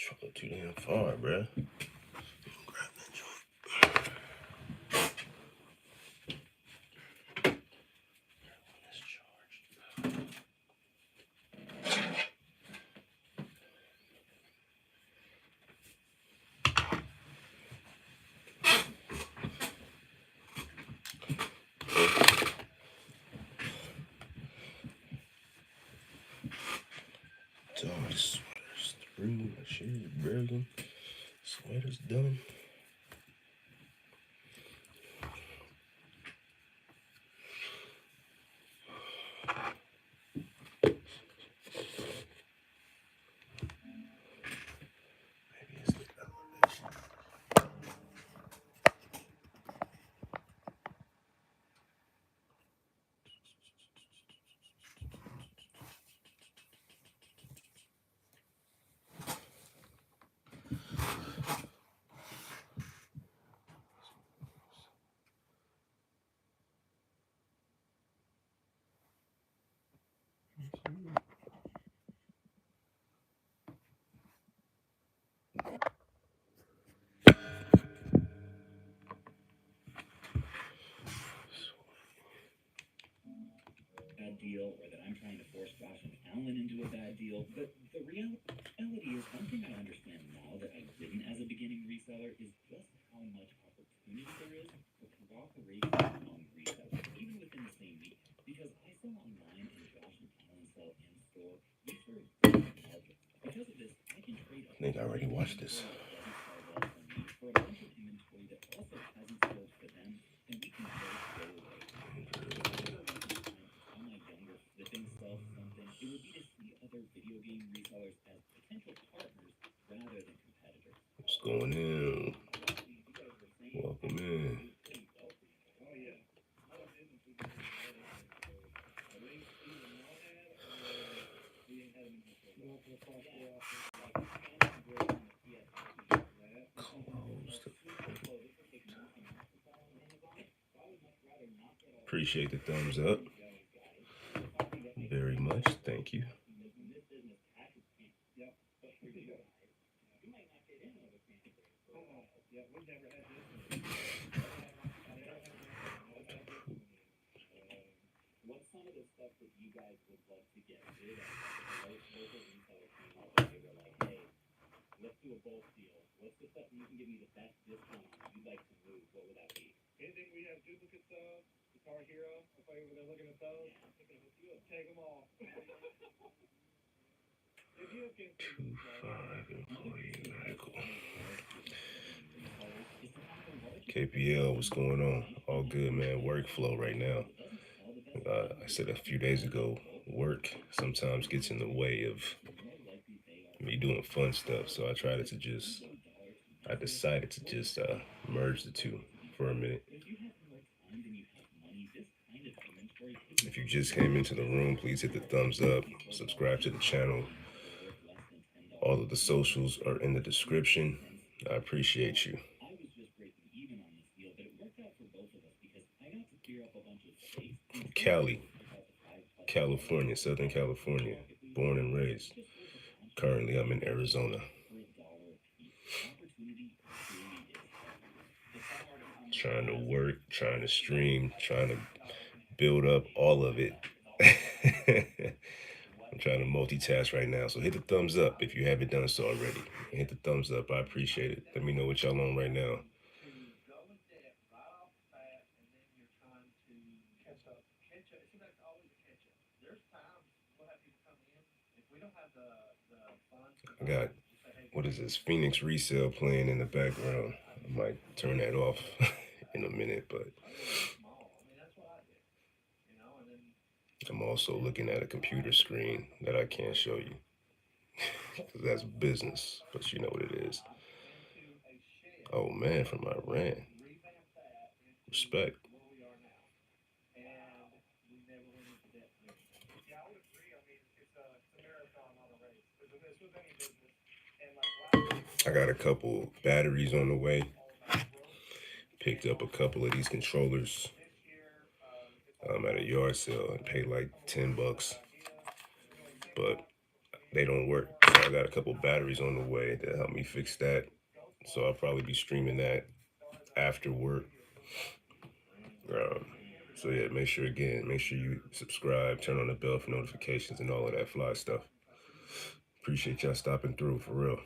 Controller too damn far, bruh. Grab that joint. It's charged. So my sweater's through, my shirt is barely. Sweater's done. Maybe it's the elevation. Bad deal, or that I'm trying to force Josh and Allen into a bad deal. But the reality is, one thing I understand now that I didn't as a beginning reseller is just how much opportunity there is for cooperation among resellers, even within the same week. Because I sell online and Josh and Allen sell in store. We serve different markets. Because of this, I can trade I think I already watched this. for a bunch of inventory that also hasn't sold for them, and we can both go away. The thing sells something, it would be to see other video game resellers as potential partners rather than competitors. What's going on? Welcome in. Appreciate the thumbs up. Very much. Thank you. What's some of the stuff that you guys would love to get rid of? Local resellers came up and they were like, hey, let's do a bulk deal. What's the stuff that you can give me the best discount on you'd like to move? What would that be? Anything we have duplicates of, Guitar Hero, if I over there looking at those, yeah, I'm thinking of you. Take them all. If you can 2-5 employee medical. KPL, what's going on? All good, man. Workflow right now. I said a few days ago, work sometimes gets in the way of me doing fun stuff. So I decided to just merge the two for a minute. If you just came into the room, please hit the thumbs up, subscribe to the channel. All of the socials are in the description. I appreciate you. Cali, California, Southern California, born and raised. Currently, I'm in Arizona. Trying to work, trying to stream, trying to build up all of it. I'm trying to multitask right now. So hit the thumbs up if you haven't done so already. Hit the thumbs up. I appreciate it. Let me know what y'all on right now. I got, what is this, Phoenix Resale playing in the background. I might turn that off in a minute, but I'm also looking at a computer screen that I can't show you. Because that's business, but you know what it is. Oh man, from Iran. Respect. I got a couple batteries on the way. Picked up a couple of these controllers at a yard sale and paid like $10. But they don't work. So I got a couple batteries on the way that help me fix that. So I'll probably be streaming that after work. Um, so yeah, make sure you subscribe, turn on the bell for notifications and all of that fly stuff. Appreciate y'all stopping through for real.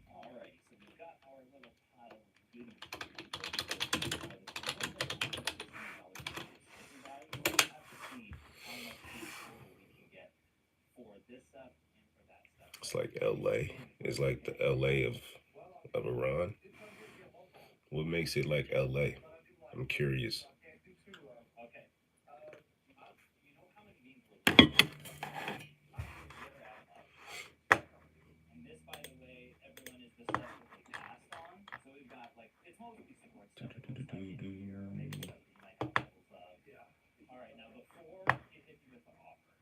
Alrighty, so we've got our little pile of goodies here. We'll have to see how much in total we can get for this stuff and for that stuff. It's like LA. It's like the LA of Iran. What makes it like LA? I'm curious. Okay. You know how many beans we're looking at? And this, by the way, everyone, is the stuff that they passed on. So we've got like it's mostly support stuff. It looks like in here, maybe stuff that you might have levels of. All right, now before you hit me with the offer,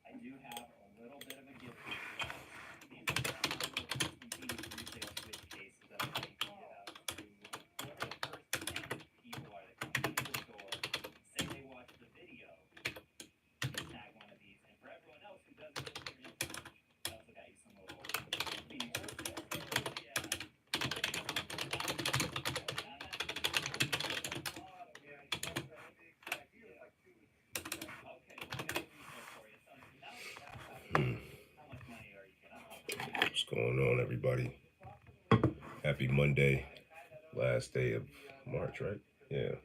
I do have a little bit of a gift for you guys. These are some little Constantine resale switch cases that I'm going to give out to whoever the first 10 people are that come into the store, say they watch the video, and tag one of these. And for everyone else who doesn't get their info, I also got you some little mini wholesale. Yeah. Okay, well, I got a resale for you. So now that you have that, Hmm. how much money are you gonna? What's going on, everybody? Happy Monday, last day of March, right? Yeah.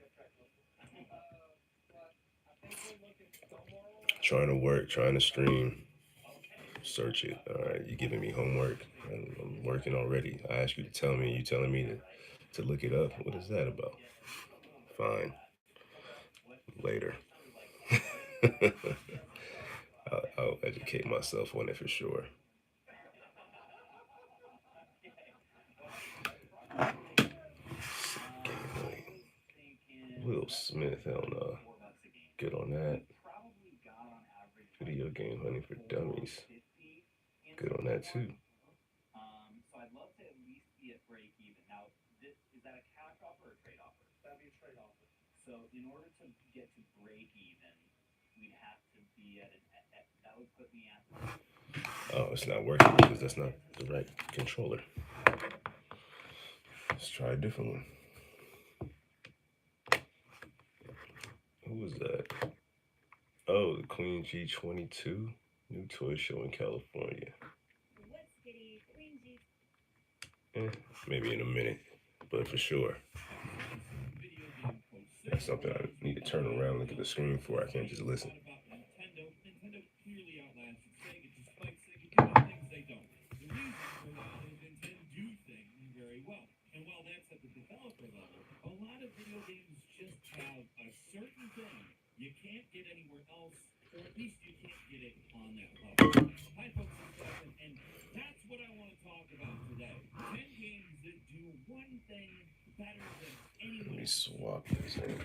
Trying to work, trying to stream, search it. All right, you giving me homework? I'm working already. I asked you to tell me. You telling me to look it up? What is that about? Fine. Later. I'll educate myself on it for sure. Will Smith, hell no. Good on that. Video game hunting for dummies. Good on that too. So I'd love to at least be at break even. Now, is that a cash offer or a trade offer? That'd be a trade offer. So in order to get to break even, we'd have to be that would put me at. Oh, it's not working because that's not the right controller. Let's try a different one. Who was that? Oh, the Queen G22 new toy show in California. Maybe in a minute, but for sure. That's something I need to turn around and look at the screen for. I can't just listen. Nintendo clearly outlasted Sega, despite Sega doing things they don't. The reason for that is Nintendo do things very well. And while that's at the developer level, a lot of video games just have a certain thing you can't get anywhere else, or at least you can't get it on that level. Hi, folks, I'm Stefan, and that's what I want to talk about today. 10 games that do one thing better than anyone. Let me swap this in.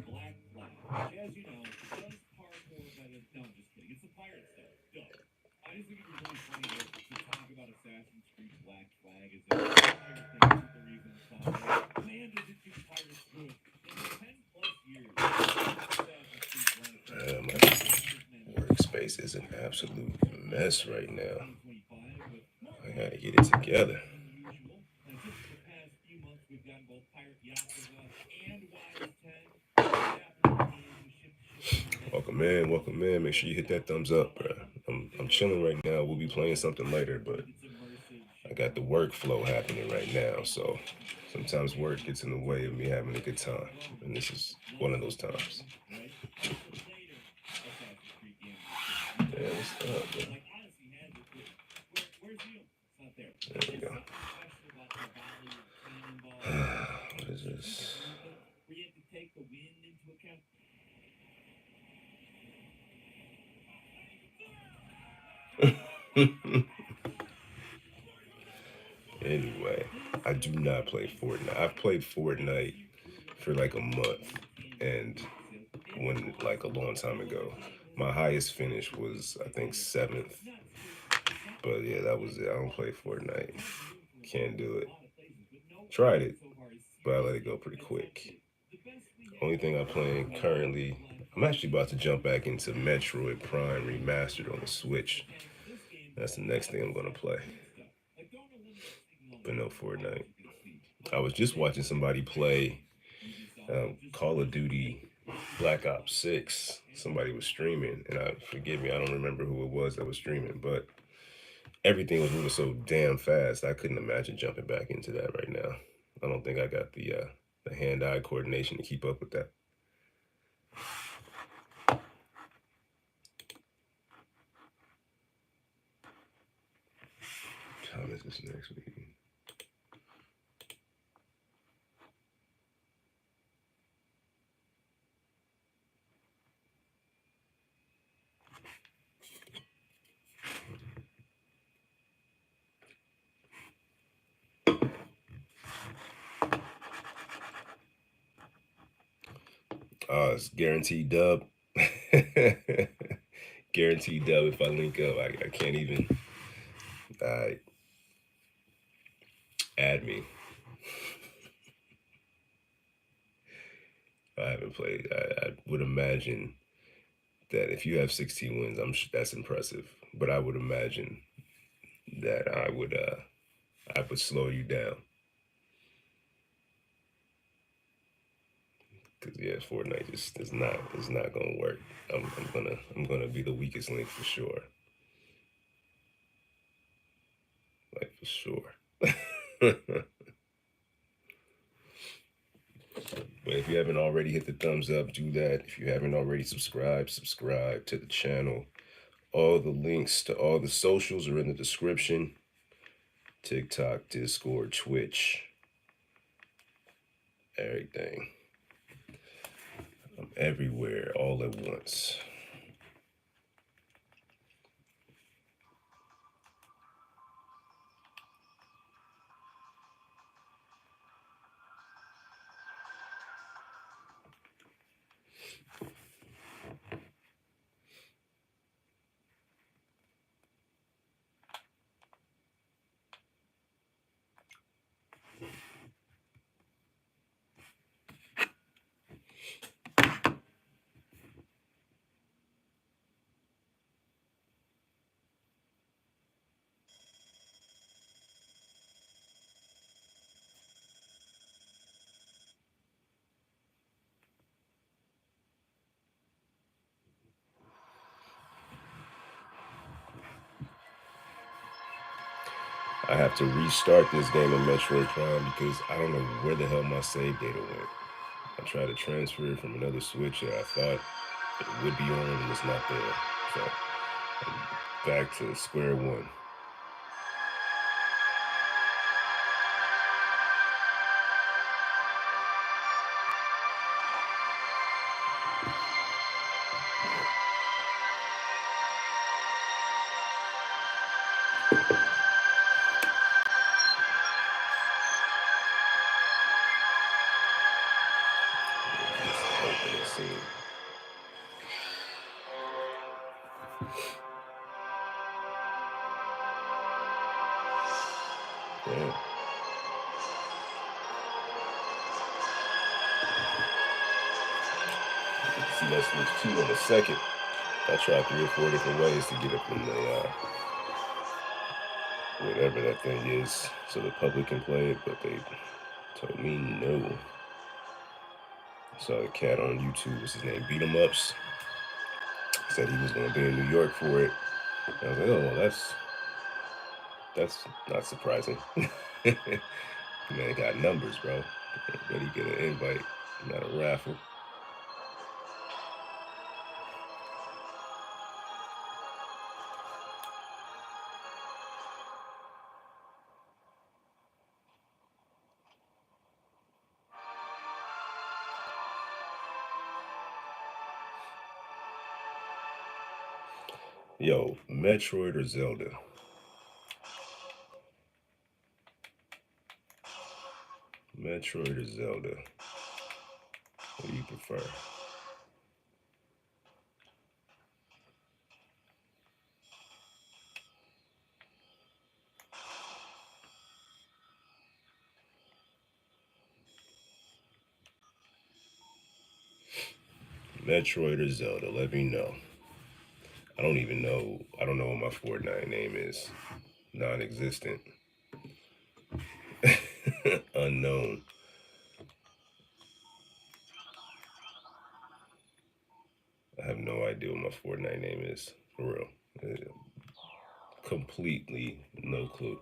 Black Flag, which, as you know, does parkour better. No, I'm just kidding. It's the pirate stuff. Duh. I just think it'd be really funny to talk about Assassin's Creed Black Flag as a pirate thing. This is the reason it's called. Man, does it do pirates good. In 10 plus years, Assassin's Creed Black Flag. My workspace is an absolute mess right now. I gotta get it together. Welcome in. Make sure you hit that thumbs up, bro. I'm chilling right now. We'll be playing something later, but I got the workflow happening right now, so sometimes work gets in the way of me having a good time, and this is one of those times. Yeah, what's up, bro? There we go. What is this? Anyway, I do not play Fortnite. I've played Fortnite for like a month, and when like a long time ago, my highest finish was I think 7th. But yeah, that was it. I don't play Fortnite. Can't do it. Tried it, but I let it go pretty quick. Only thing I'm playing currently, I'm actually about to jump back into Metroid Prime Remastered on the Switch. That's the next thing I'm gonna play. But no Fortnite. I was just watching somebody play Call of Duty Black Ops 6. Somebody was streaming, and forgive me, I don't remember who it was that was streaming, but everything was moving so damn fast. I couldn't imagine jumping back into that right now. I don't think I got the hand-eye coordination to keep up with that. What time is this next meeting? It's guaranteed dub. Guaranteed dub if I link up. I can't even. Add me. I haven't played. I would imagine that if you have 16 wins, that's impressive. But I would imagine that I would slow you down. Cause yeah, Fortnite just is not gonna work. I'm gonna be the weakest link for sure. Like for sure. But if you haven't already hit the thumbs up, do that. If you haven't already subscribed, subscribe to the channel. All the links to all the socials are in the description. TikTok, Discord, Twitch, everything. I'm everywhere all at once. I have to restart this game of Metroid Prime because I don't know where the hell my save data went. I tried to transfer it from another Switch that I thought it would be on and it's not there. So I'm back to square one. Yeah. See, that Switch 2 in a second. I tried 3 or 4 different ways to get up in the whatever that thing is so the public can play it, but they told me no. I saw a cat on YouTube, what's his name, Beat 'em Ups. Said he was gonna be in New York for it. I was like, oh, well, that's not surprising. Man got numbers, bro. But he get an invite, not a raffle. Yo, Metroid or Zelda? Metroid or Zelda? What do you prefer? Metroid or Zelda? Let me know. I don't even know. I don't know what my Fortnite name is. Non-existent. Unknown. I have no idea what my Fortnite name is. For real. Completely no clue.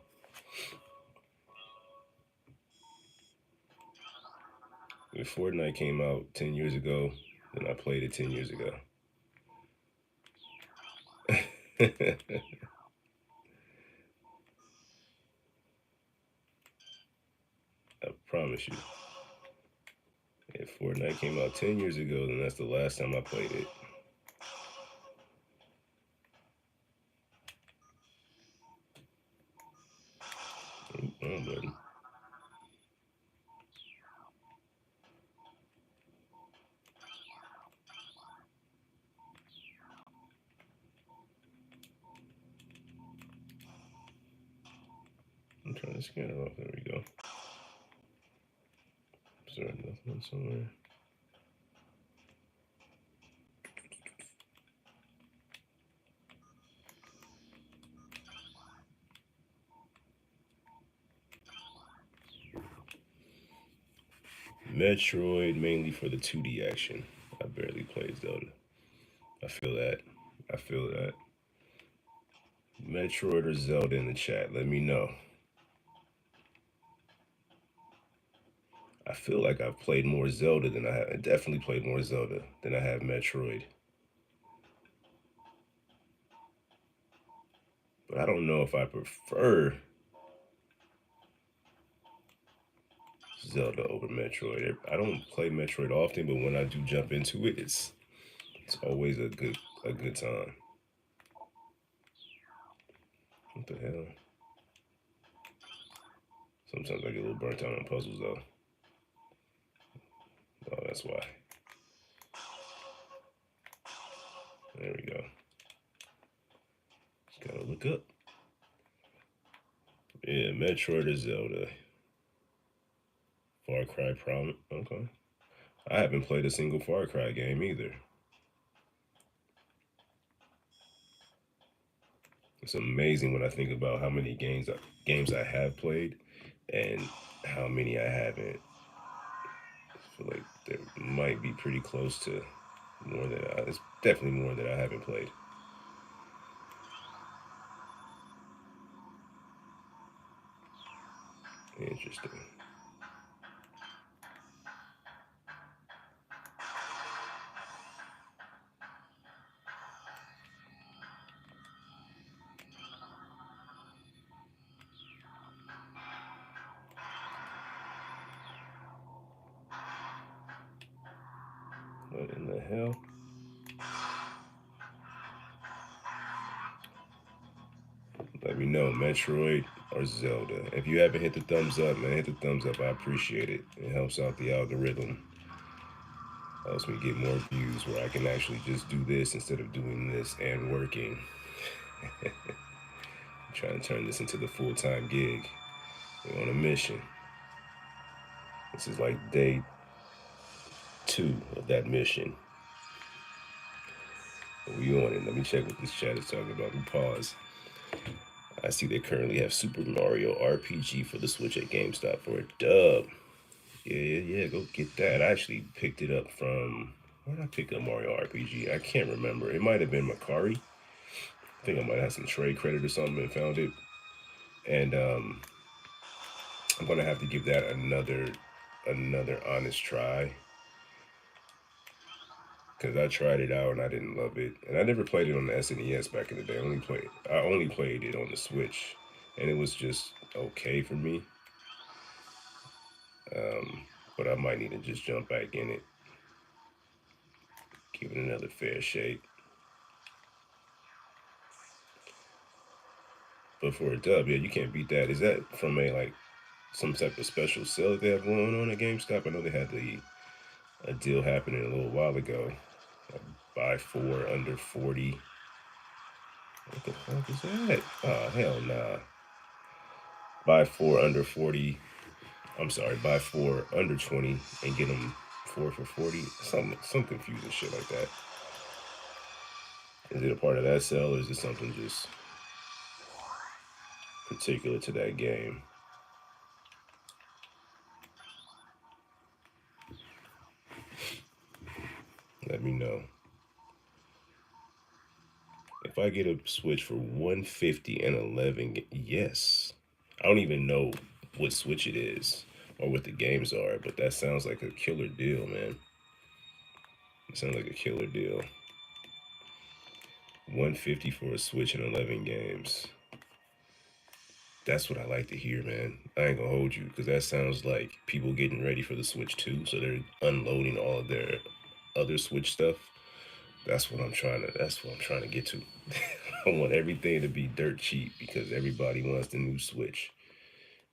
If Fortnite came out 10 years ago, then I played it 10 years ago. I promise you. If Fortnite came out 10 years ago, then that's the last time I played it. Wrong button. I'm trying to scan it off. There we go. Is there nothing somewhere? Metroid mainly for the 2D action. I barely played Zelda. I feel that. I feel that. Metroid or Zelda in the chat. Let me know. I feel like I've played more Zelda than I have. I definitely played more Zelda than I have Metroid. But I don't know if I prefer Zelda over Metroid. I don't play Metroid often, but when I do jump into it, it's always a good time. What the hell? Sometimes I get a little burnt out on puzzles though. Oh, that's why. There we go. Just gotta look up. Yeah, Metroid or Zelda. Far Cry Promise. Okay. I haven't played a single Far Cry game either. It's amazing when I think about how many games I have played and how many I haven't. I feel like there might be pretty close to more than it's definitely more that I haven't played. Interesting. What in the hell? Let me know, Metroid or Zelda. If you haven't hit the thumbs up, man, hit the thumbs up. I appreciate it. It helps out the algorithm. Helps me get more views where I can actually just do this instead of doing this and working. I'm trying to turn this into the full-time gig. We're on a mission. This is like day 2 of that mission. We on it. Let me check what this chat is talking about. We pause. I see they currently have Super Mario RPG for the Switch at GameStop for a dub. Yeah. Go get that. I actually picked it up from. Where did I pick up Mario RPG? I can't remember. It might have been Macari. I think I might have some trade credit or something and found it. And I'm gonna have to give that another honest try. Because I tried it out and I didn't love it. And I never played it on the SNES back in the day. I only played it on the Switch. And it was just okay for me. But I might need to just jump back in it. Give it another fair shake. But for a dub, yeah, you can't beat that. Is that from some type of special sale that they have going on at GameStop? I know they had a deal happening a little while ago. Like buy 4 under 40. What the fuck is that? Oh, hell nah. Buy 4 under 40. I'm sorry, buy 4 under 20 and get them 4 for 40, some confusing shit like that. Is it a part of that sale, or is it something just particular to that game? Let me know. If I get a Switch for 150 and 11, yes. I don't even know what Switch it is or what the games are, but that sounds like a killer deal, man. It sounds like a killer deal. 150 for a Switch and 11 games. That's what I like to hear, man. I ain't gonna hold you, because that sounds like people getting ready for the Switch 2, so they're unloading all of their other Switch stuff. That's what I'm trying to get to. I want everything to be dirt cheap because everybody wants the new Switch.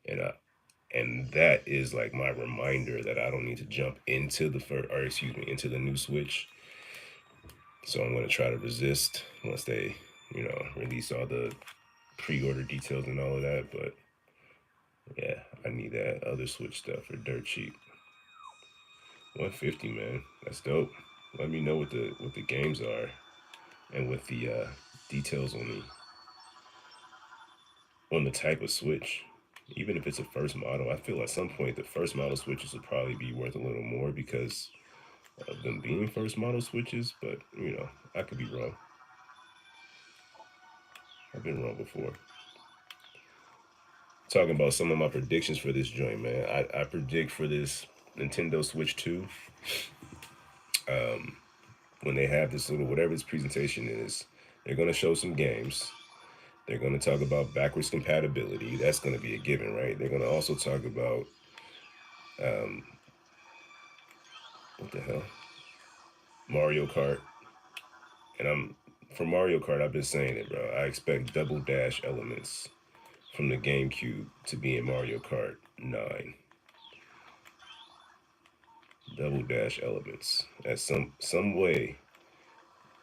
And that is like my reminder that I don't need to jump into into the new Switch. So I'm gonna try to resist once they, release all the pre-order details and all of that. But yeah, I need that other Switch stuff for dirt cheap. 150, man. That's dope. Let me know what the games are and what the details on the type of Switch. Even if it's a first model, I feel at some point the first model Switches would probably be worth a little more because of them being first model Switches. But I could be wrong. I've been wrong before. Talking about some of my predictions for this joint, man. I predict for this Nintendo Switch 2, when they have this little, whatever this presentation is, they're going to show some games. They're going to talk about backwards compatibility. That's going to be a given, right? They're going to also talk about, what the hell? Mario Kart. And for Mario Kart, I've been saying it, bro. I expect double dash elements from the GameCube to be in Mario Kart 9. Double dash elements at some way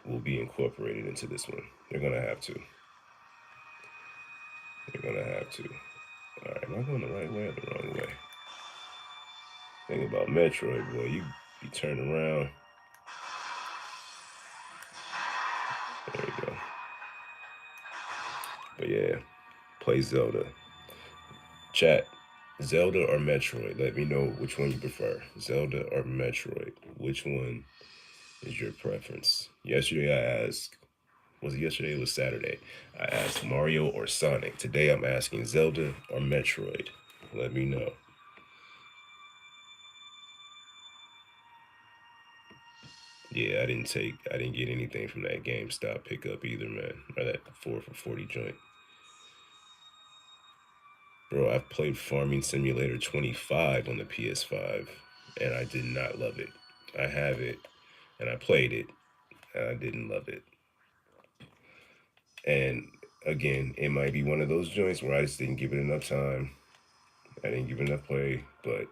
will be incorporated into this one. They're gonna have to. They're gonna have to. All right, am I going the right way or the wrong way? Think about Metroid, boy. You turn around. There you go. But yeah, play Zelda. Chat, Zelda or Metroid? Let me know which one you prefer. Zelda or Metroid? Which one is your preference? Yesterday I asked, was it yesterday? It was Saturday. I asked Mario or Sonic. Today I'm asking Zelda or Metroid. Let me know. Yeah, I didn't get anything from that GameStop pickup either, man. Or that 4 for 40 joint. Bro, I've played Farming Simulator 25 on the PS5, and I did not love it. I have it, and I played it, and I didn't love it. And again, it might be one of those joints where I just didn't give it enough time. I didn't give it enough play, but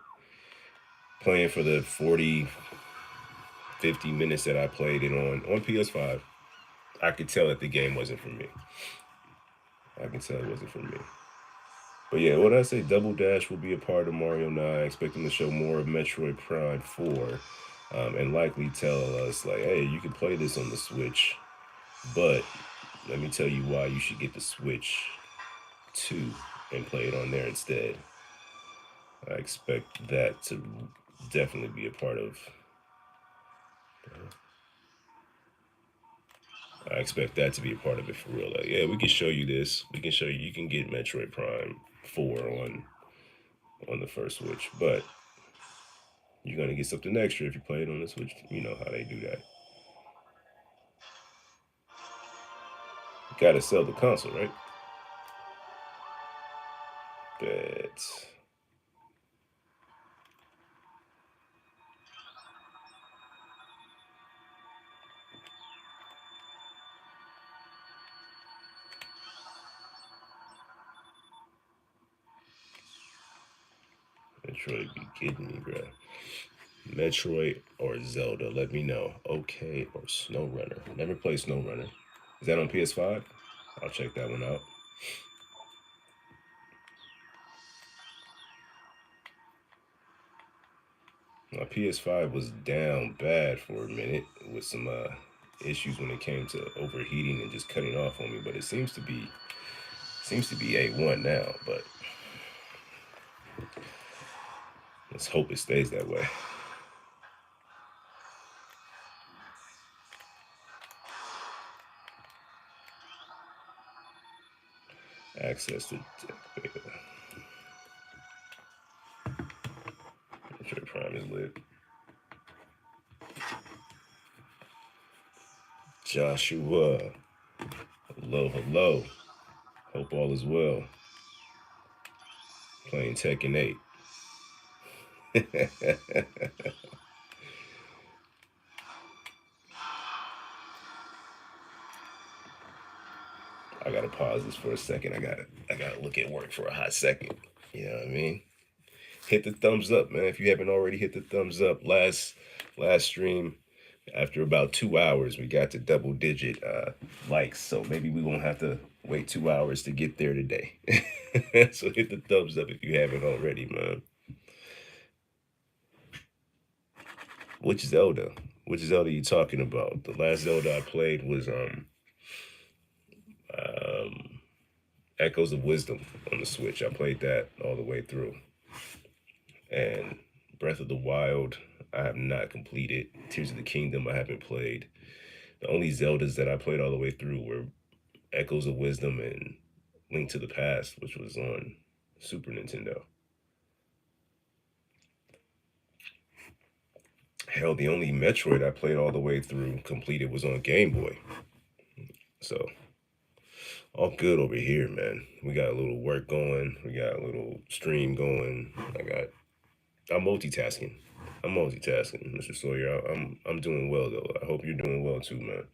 playing for the 40, 50 minutes that I played it on PS5, I could tell that the game wasn't for me. I can tell it wasn't for me. But yeah, what I say, Double Dash will be a part of Mario 9. I expect them to show more of Metroid Prime 4, and likely tell us, like, hey, you can play this on the Switch, but let me tell you why you should get the Switch 2 and play it on there instead. I expect that to definitely be a part of. I expect that to be a part of it for real. Like, yeah, we can show you this. We can show you. You can get Metroid Prime 4 on the first Switch, but you're gonna get something extra if you play it on the Switch. You know how they do that. You gotta sell the console, right? But Metroid be kidding me, bro. Metroid or Zelda, let me know. Okay, or SnowRunner. Never played SnowRunner. Is that on PS5? I'll check that one out. My PS5 was down bad for a minute with some issues when it came to overheating and just cutting off on me, but it seems to be A1 now, but let's hope it stays that way. Access to beta. Metroid Prime is lit. Joshua, hello, hello. Hope all is well. Playing Tekken 8. I gotta pause this for a second. I gotta look at work for a hot second. You know what I mean? Hit the thumbs up, man. If you haven't already hit the thumbs up, last stream, after about 2 hours, we got to double digit likes. So maybe we won't have to wait 2 hours to get there today. So hit the thumbs up if you haven't already, man. Which Zelda? Which Zelda you talking about? The last Zelda I played was um, Echoes of Wisdom on the Switch. I played that all the way through. And Breath of the Wild, I have not completed. Tears of the Kingdom, I haven't played. The only Zeldas that I played all the way through were Echoes of Wisdom and Link to the Past, which was on Super Nintendo. Hell, the only Metroid I played all the way through completed was on Game Boy. So, all good over here, man. We got a little work going. We got a little stream going. I'm multitasking. Mr. Sawyer. I'm doing well though. I hope you're doing well too, man.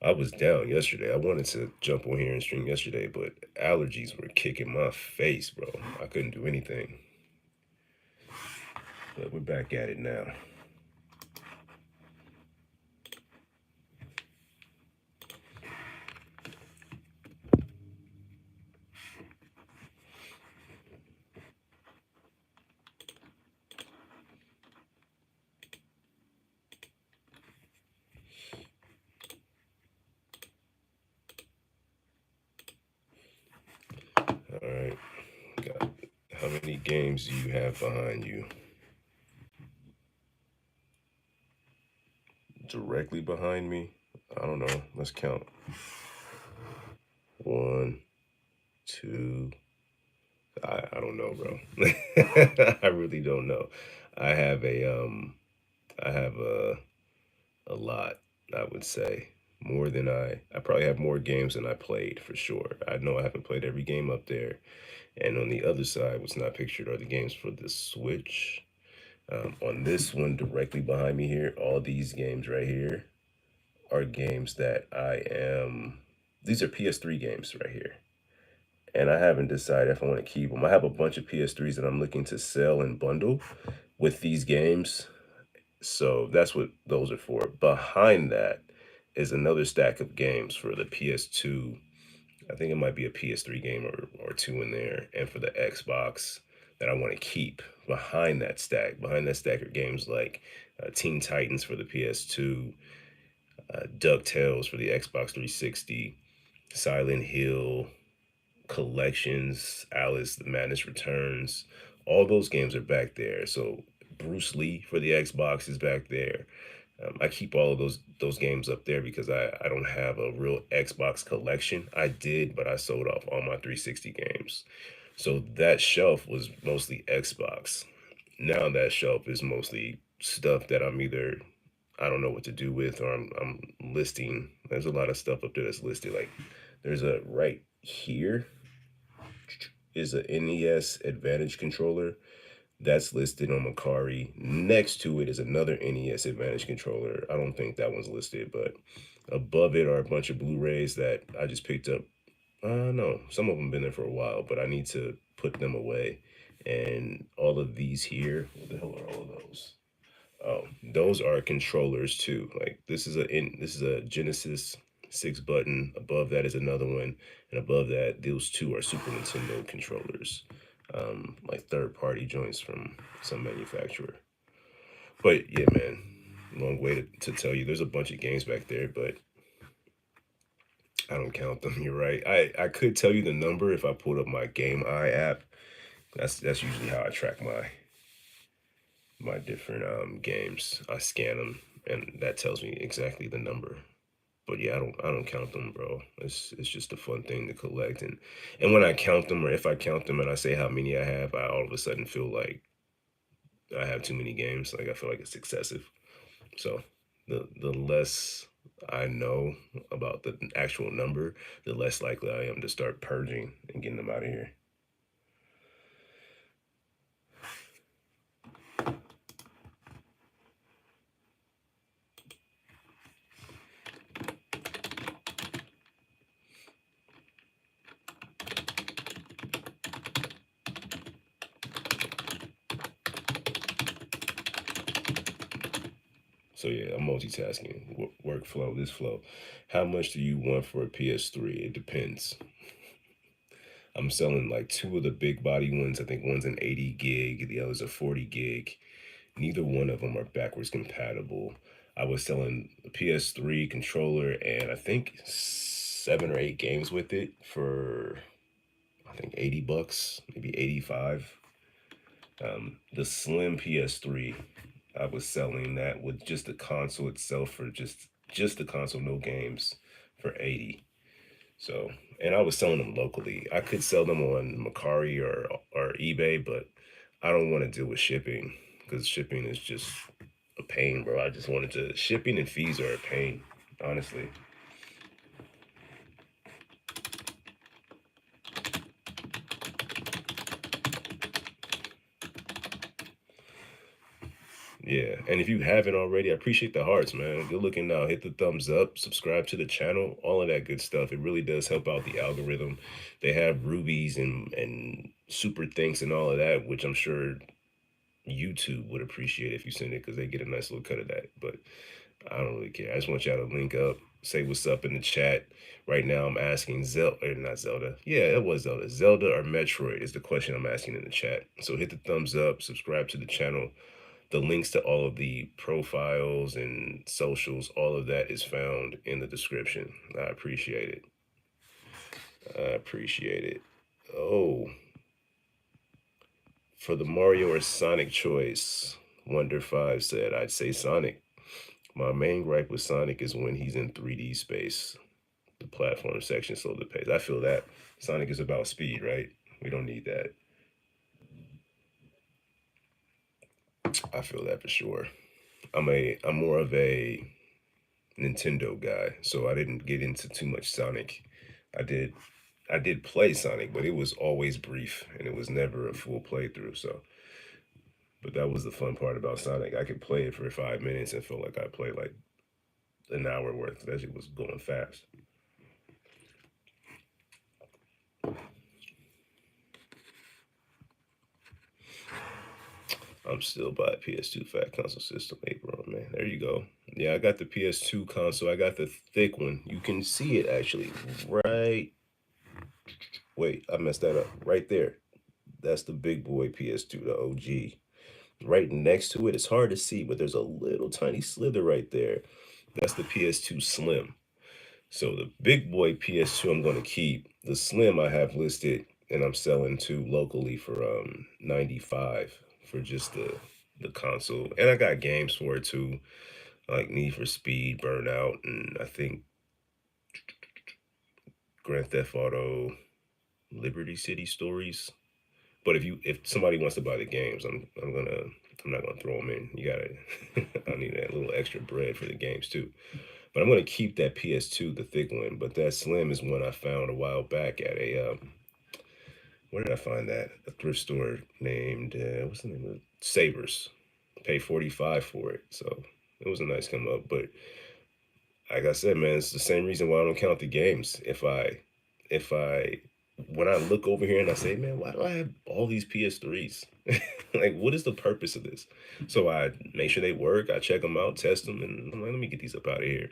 I was down yesterday. I wanted to jump on here and stream yesterday, but allergies were kicking my face, bro. I couldn't do anything. But we're back at it now. All right. Got how many games do you have behind you? Directly behind me? I don't know. Let's count. One, two. I don't know, bro. I really don't know. I have a lot, I would say. More than I probably have more games than I played for sure. I know I haven't played every game up there. And on the other side, what's not pictured are the games for the Switch. On this one directly behind me here, all these games right here are games that these are PS3 games right here. And I haven't decided if I want to keep them. I have a bunch of PS3s that I'm looking to sell and bundle with these games. So that's what those are for. Behind that is another stack of games for the PS2. I think it might be a PS3 game or two in there. And for the Xbox that I want to keep behind that stack. Behind that stack are games like Teen Titans for the PS2, DuckTales for the Xbox 360, Silent Hill, Collections, Alice the Madness Returns. All those games are back there. So Bruce Lee for the Xbox is back there. I keep all of those games up there because I don't have a real Xbox collection. I did, but I sold off all my 360 games. So that shelf was mostly Xbox. Now that shelf is mostly stuff that I don't know what to do with or I'm listing. There's a lot of stuff up there that's listed. Like there's a right here is a NES Advantage controller that's listed on Macari. Next to it is another NES Advantage controller. I don't think that one's listed, but above it are a bunch of Blu-rays that I just picked up. No, some of them been there for a while, but I need to put them away. And all of these here, what the hell are all of those? Oh, those are controllers too. Like this is a Genesis 6 button. Above that is another one, and above that, those two are Super Nintendo controllers. like third-party joints from some manufacturer. But yeah, man, long way to tell you. There's a bunch of games back there, but I don't count them. You're right. I could tell you the number if I pulled up my Game Eye app. That's usually how I track my different games. I scan them, and that tells me exactly the number. But yeah, I don't count them, bro. It's just a fun thing to collect, and when I count them, or if I count them and I say how many I have, I all of a sudden feel like I have too many games. Like I feel like it's excessive. So the less I know about the actual number, the less likely I am to start purging and getting them out of here. So yeah, I'm multitasking. Workflow, this flow. How much do you want for a PS3? It depends. I'm selling like two of the big body ones. I think one's an 80 gig, the other's a 40 gig. Neither one of them are backwards compatible. I was selling the PS3 controller and I think 7 or 8 games with it for I think $80, maybe 85. The slim PS3, I was selling that with just the console itself for just the console, no games, for 80. So, and I was selling them locally. I could sell them on Macari or eBay, but I don't want to deal with shipping because shipping is just a pain, bro. I just wanted to shipping and fees are a pain, honestly. Yeah, and if you haven't already, I appreciate the hearts, man. Good looking now. Hit the thumbs up, subscribe to the channel, all of that good stuff. It really does help out the algorithm. They have rubies and super thanks and all of that, which I'm sure YouTube would appreciate if you send it because they get a nice little cut of that. But I don't really care. I just want y'all to link up, say what's up in the chat. Right now, I'm asking Zelda, or not Zelda. Yeah, it was Zelda. Zelda or Metroid is the question I'm asking in the chat. So hit the thumbs up, subscribe to the channel. The links to all of the profiles and socials, all of that is found in the description. I appreciate it. I appreciate it. Oh, for the Mario or Sonic choice, Wonder5 said, I'd say Sonic. My main gripe with Sonic is when he's in 3D space. The platform section slow the pace. I feel that. Sonic is about speed, right? We don't need that. I feel that for sure. I'm more of a Nintendo guy, so I didn't get into too much Sonic. I did I did play Sonic, but it was always brief and it was never a full playthrough. So, but that was the fun part about Sonic. I could play it for 5 minutes and feel like I played like an hour worth. That shit was going fast. I'm still by PS2 Fat Console System 8, bro, man. There you go. Yeah, I got the PS2 console. I got the thick one. You can see it actually right. Wait, I messed that up. Right there. That's the big boy PS2, the OG. Right next to it, it's hard to see, but there's a little tiny slither right there. That's the PS2 Slim. So the big boy PS2 I'm going to keep. The Slim I have listed and I'm selling to locally for 95 for just the console. And I got games for it too, like Need for Speed, Burnout, and I think Grand Theft Auto, Liberty City Stories. But if somebody wants to buy the games, I'm not gonna throw them in. You gotta I need that little extra bread for the games too. But I'm gonna keep that PS2, the thick one. But that Slim is one I found a while back at a where did I find that? A thrift store named what's the name of it? Savers. Paid 45 for it, so it was a nice come up. But like I said, man, it's the same reason why I don't count the games. If I when I look over here and I say, man, why do I have all these PS3s? Like, what is the purpose of this? So I make sure they work. I check them out, test them, and I'm like, let me get these up out of here.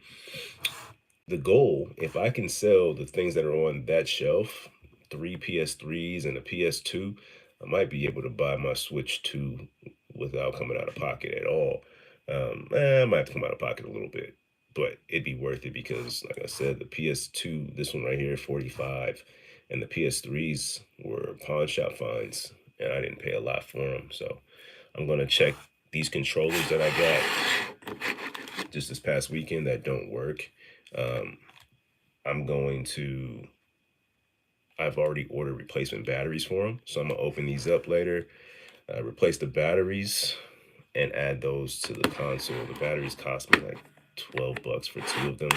The goal, if I can sell the things that are on that shelf, three PS3s and a PS2, I might be able to buy my Switch 2 without coming out of pocket at all. I might have to come out of pocket a little bit, but it'd be worth it because, like I said, the PS2, this one right here, 45, and the PS3s were pawn shop finds, and I didn't pay a lot for them. So I'm gonna check these controllers that I got just this past weekend that don't work. Um, I'm going to. I've already ordered replacement batteries for them, so I'm gonna open these up later, replace the batteries, and add those to the console. The batteries cost me like $12 for two of them.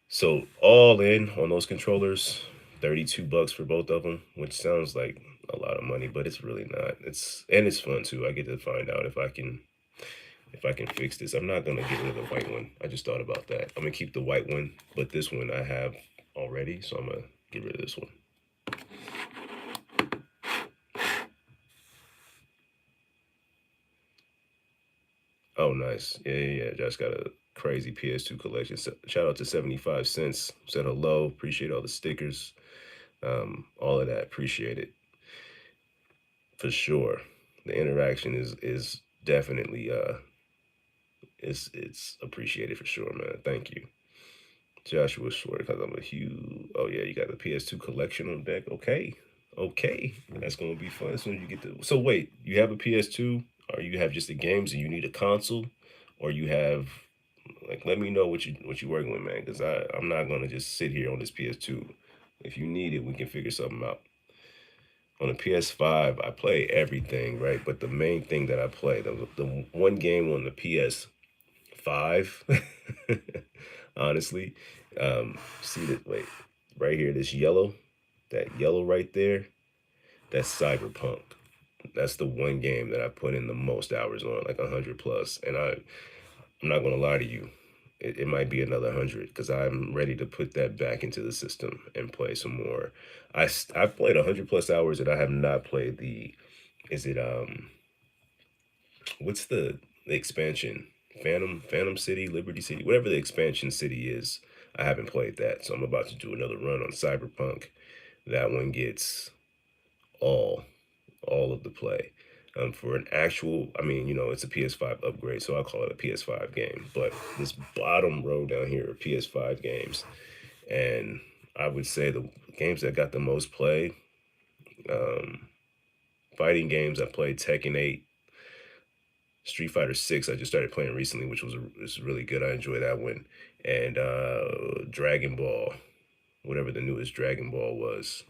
So all in on those controllers, $32 for both of them, which sounds like a lot of money, but it's really not. It's fun too. I get to find out if I can fix this. I'm not gonna get rid of the white one. I just thought about that. I'm gonna keep the white one, but this one I have already, so I'm gonna get rid of this one. Oh, nice. Yeah. Just got a crazy PS2 collection. Shout out to 75 cents. Said hello. Appreciate all the stickers. All of that. Appreciate it for sure. The interaction is definitely it's appreciated for sure, man. Thank you. Joshua Short, because I'm a huge. Oh yeah, you got the PS2 collection on deck. Okay, that's gonna be fun as soon as you get to. So wait, you have a PS2, or you have just the games, and you need a console, or you have like let me know what you working with, man, because I'm not gonna just sit here on this PS2. If you need it, we can figure something out. On the PS5, I play everything, right? But the main thing that I play, the one game on the PS5, honestly, see that, wait, right here, that yellow right there, that's Cyberpunk. That's the one game that I put in the most hours on, like 100 plus. And I'm not gonna lie to you, it might be another 100 because I'm ready to put that back into the system and play some more. I've played 100 plus hours and I have not played the. Is it what's the expansion? Phantom City, Liberty City, whatever the expansion city is. I haven't played that, so I'm about to do another run on Cyberpunk. That one gets all all of the play. For an actual, I mean, it's a PS5 upgrade, so I'll call it a PS5 game. But this bottom row down here are PS5 games, and I would say the games that got the most play, um, fighting games. I played Tekken 8, Street Fighter 6. I just started playing recently, which was really good. I enjoyed that one, and Dragon Ball, whatever the newest Dragon Ball was.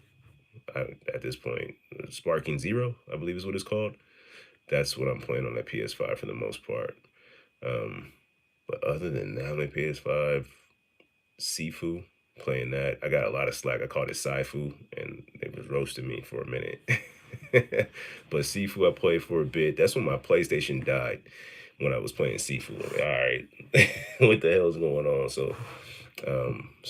At this point, Sparking Zero, I believe is what it's called. That's what I'm playing on that PS5 for the most part. Um, but other than that, on the PS5, Sifu, playing that. I got a lot of slack. I called it Saifu, and they was roasting me for a minute. But Sifu, I played for a bit. That's when my PlayStation died when I was playing Sifu. Like, all right, what the hell is going on? So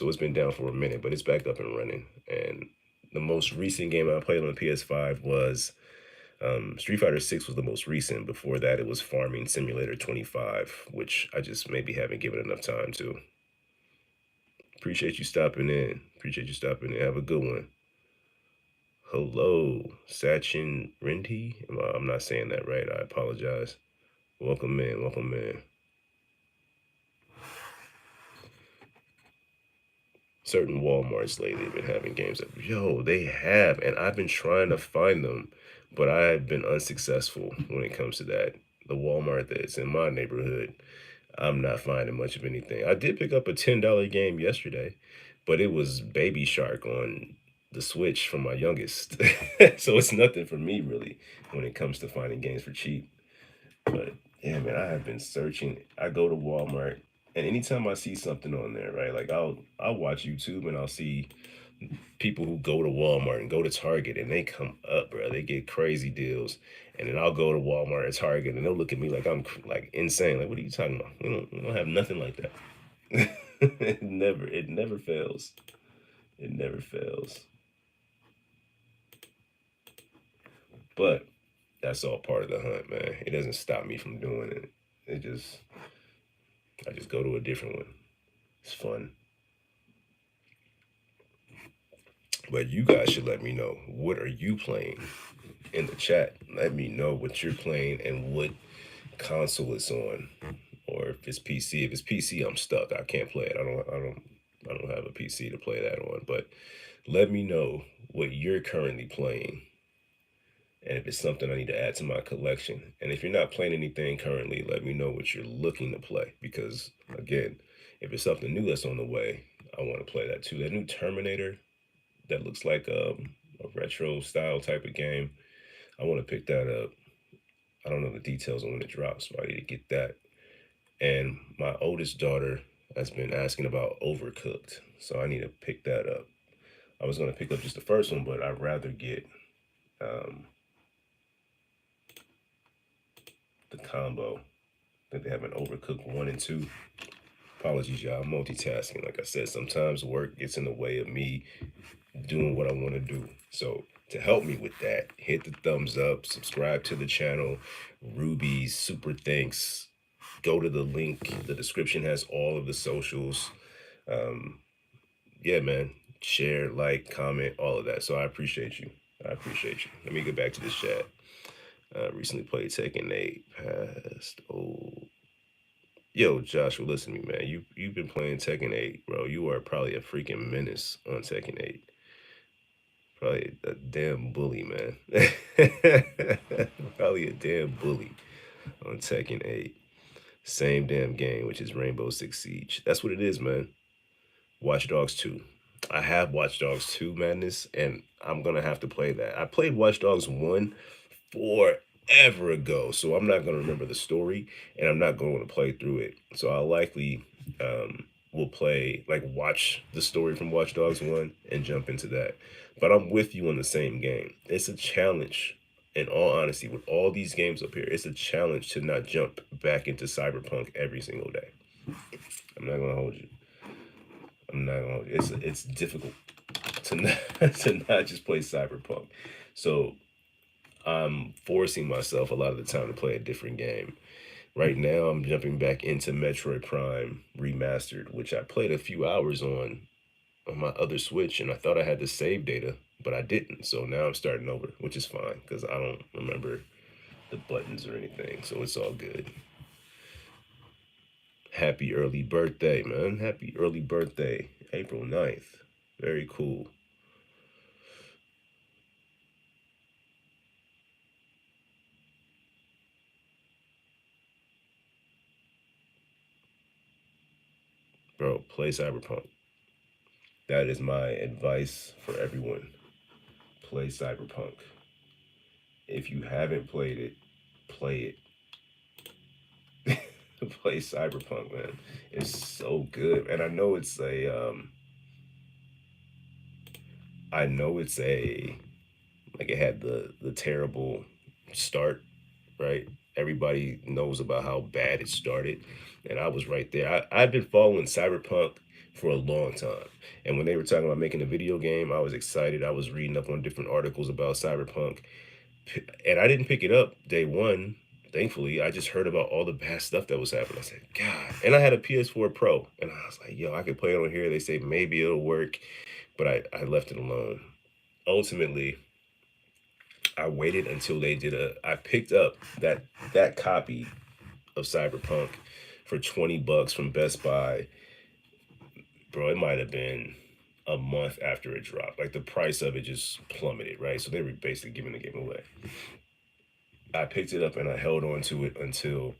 it's been down for a minute, but it's back up and running. And the most recent game I played on the PS5 was Street Fighter 6 was the most recent. Before that, it was Farming Simulator 25, which I just maybe haven't given enough time to. Appreciate you stopping in. Appreciate you stopping in. Have a good one. Hello, Sachin Rinty. I'm not saying that right. I apologize. Welcome in. Welcome in. Certain Walmarts lately have been having games that, yo, they have, and I've been trying to find them, but I've been unsuccessful when it comes to that. The Walmart that's in my neighborhood, I'm not finding much of anything. I did pick up a $10 game yesterday, but it was Baby Shark on the Switch from my youngest. So it's nothing for me really when it comes to finding games for cheap. But yeah, man, I have been searching. I go to Walmart, and anytime I see something on there, right? Like I'll watch YouTube and I'll see people who go to Walmart and go to Target and they come up, bro. They get crazy deals. And then I'll go to Walmart or Target and they'll look at me like I'm like insane. Like, what are you talking about? We don't have nothing like that. It never fails. It never fails. But that's all part of the hunt, man. It doesn't stop me from doing it. I just go to a different one. It's fun. But you guys should let me know, what are you playing? in the chat. Let me know what you're playing and what console it's on, or if it's PC. If it's PC, I'm stuck. I can't play it. I don't have a PC to play that on. But let me know what you're currently playing, and if it's something I need to add to my collection. And if you're not playing anything currently, let me know what you're looking to play. Because again, if it's something new that's on the way, I want to play that too. That new Terminator that looks like a retro style type of game. I want to pick that up. I don't know the details on when it drops, but I need to get that. And my oldest daughter has been asking about Overcooked, so I need to pick that up. I was gonna pick up just the first one, but I'd rather get um, the combo. I think they have an Overcooked 1 and 2. Apologies, y'all. I'm multitasking. Like I said, sometimes work gets in the way of me doing what I want to do. So to help me with that, hit the thumbs up, subscribe to the channel. Ruby's super thanks. Go to the link. The description has all of the socials. Um, yeah, man. Share, like, comment, all of that. So I appreciate you. I appreciate you. Let me get back to this chat. Recently played Tekken 8. Past. Oh, yo, Joshua, listen to me, man. You've been playing Tekken 8, bro. You are probably a freaking menace on Tekken 8. Probably a damn bully, man. Probably a damn bully on Tekken 8. Same damn game, which is Rainbow Six Siege. That's what it is, man. Watch Dogs 2. I have Watch Dogs 2 madness, and I'm gonna have to play that. I played Watch Dogs 1 forever ago, so I'm not gonna remember the story, and I'm not going to play through it. So I'll likely will play, like, watch the story from Watch Dogs 1 and jump into that. But I'm with you on the same game. It's a challenge. In all honesty, with all these games up here, it's a challenge to not jump back into Cyberpunk every single day. I'm not gonna hold you. I'm not gonna. It's difficult to not to not just play Cyberpunk. So I'm forcing myself a lot of the time to play a different game. Right now, I'm jumping back into Metroid Prime Remastered, which I played a few hours on my other Switch, and I thought I had the save data, but I didn't. So now I'm starting over, which is fine because I don't remember the buttons or anything, so it's all good. Happy early birthday, man. Happy early birthday, April 9th. Very cool. Bro, play Cyberpunk. That is my advice for everyone. Play Cyberpunk. If you haven't played it, play it. Play Cyberpunk, man. It's so good. And I know it's a like it had the terrible start, right? Everybody knows about how bad it started, and I was right there. I've been following Cyberpunk for a long time, and when they were talking about making a video game, I was excited. I was reading up on different articles about Cyberpunk, and I didn't pick it up day one. Thankfully, I just heard about all the bad stuff that was happening. I said, God. And I had a PS4 Pro, and I was like, yo, I could play it on here. They say maybe it'll work, but I left it alone. Ultimately, I waited until they did I picked up that copy of Cyberpunk for $20 from Best Buy. Bro, it might have been a month after it dropped. Like the price of it just plummeted, right? So they were basically giving the game away. I picked it up and I held on to it until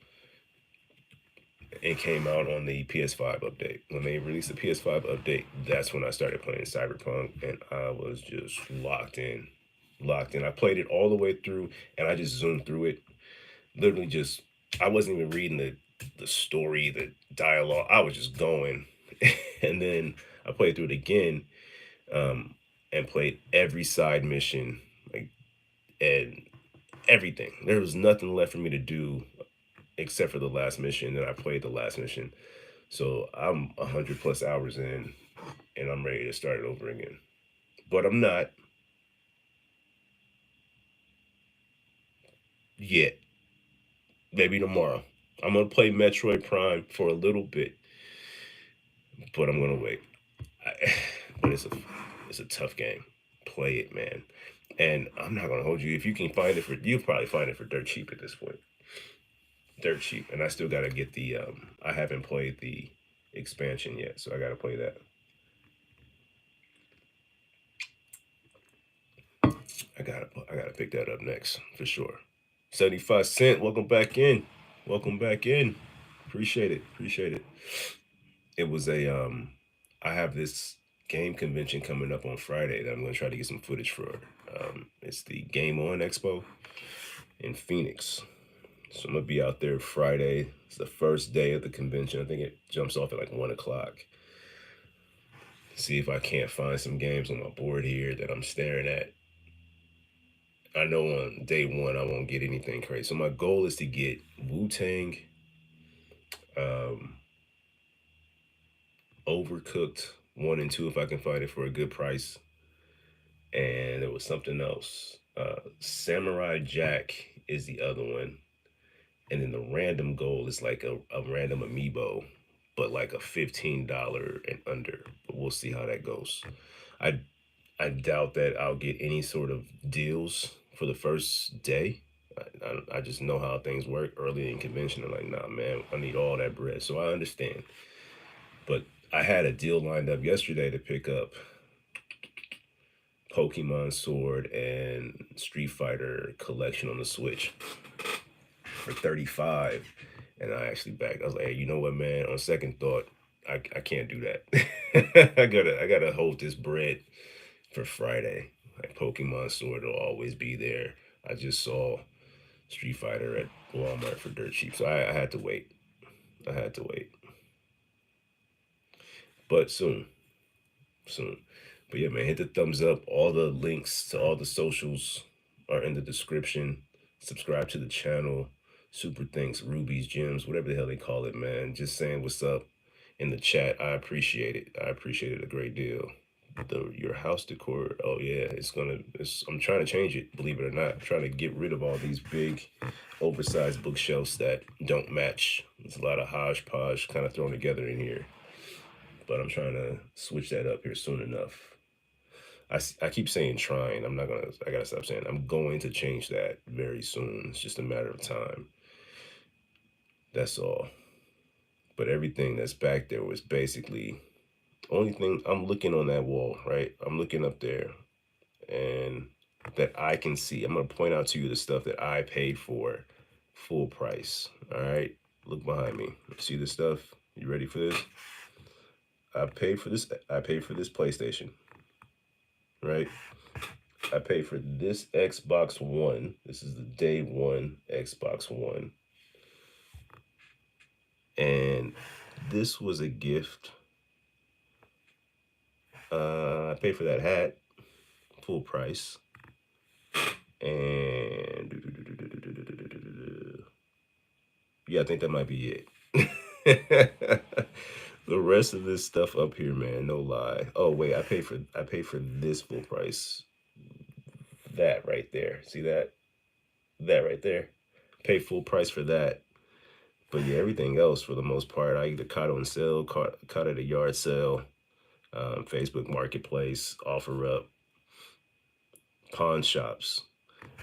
it came out on the PS5 update. When they released the PS5 update, that's when I started playing Cyberpunk, and I was just locked in. Locked in. I played it all the way through, and I just zoomed through it. Literally just, I wasn't even reading the story, the dialogue. I was just going. And then I played through it again, and played every side mission, like, and everything. There was nothing left for me to do except for the last mission, and I played the last mission. So I'm 100+ hours in, and I'm ready to start it over again. But I'm not yet. Maybe tomorrow. I'm gonna play Metroid Prime for a little bit, but I'm gonna wait. I, but it's a tough game. Play it, man. And I'm not gonna hold you. If you can find it for, you'll probably find it for dirt cheap at this point. Dirt cheap. And I still gotta get the. I haven't played the expansion yet, so I gotta play that. I gotta pick that up next for sure. 75 cent. Welcome back in. Welcome back in. Appreciate it. Appreciate it. It was a. I have this game convention coming up on Friday that I'm gonna try to get some footage for. It's the Game On Expo in Phoenix. So I'm gonna be out there Friday. It's the first day of the convention. I think it jumps off at like 1 o'clock. See if I can't find some games on my board here that I'm staring at. I know on day one I won't get anything crazy. So my goal is to get Wu-Tang, um, Overcooked 1 and 2 if I can find it for a good price. And there was something else. Samurai Jack is the other one. And then the random goal is like a random amiibo, but like a $15 and under. But we'll see how that goes. I I doubt that I'll get any sort of deals for the first day. I just know how things work early in convention. I'm like, nah, man, I need all that bread. So I understand. But I had a deal lined up yesterday to pick up Pokemon Sword and Street Fighter collection on the Switch for 35. And I actually backed. I was like, hey, you know what, man? On second thought, I can't do that. I gotta hold this bread for Friday. Like Pokemon Sword will always be there. I just saw Street Fighter at Walmart for dirt cheap, so I had to wait. I had to wait, but soon, soon. But yeah, man, hit the thumbs up. All the links to all the socials are in the description. Subscribe to the channel. Super thanks, Rubies, Gems, whatever the hell they call it, man. Just saying what's up in the chat. I appreciate it. I appreciate it a great deal. Your house decor. Oh yeah, I'm trying to change it. Believe it or not, I'm trying to get rid of all these big, oversized bookshelves that don't match. There's a lot of hodgepodge kind of thrown together in here, but I'm trying to switch that up here soon enough. I keep saying trying. I'm not gonna. I gotta stop saying. I'm going to change that very soon. It's just a matter of time. That's all. But everything that's back there was basically only thing I'm looking on that wall, right? I'm looking up there and that I can see. I'm gonna point out to you the stuff that I paid for full price. All right. Look behind me. See this stuff? You ready for this? I paid for this. I paid for this PlayStation. Right? I paid for this Xbox One. This is the day one Xbox One. And this was a gift. I paid for that hat, full price. And yeah, I think that might be it. The rest of this stuff up here, man, no lie. Oh wait, I paid for this full price. That right there. See that? That right there. Pay full price for that. But yeah, everything else for the most part, I either caught on sale, caught at a yard sale, Facebook Marketplace, OfferUp, pawn shops.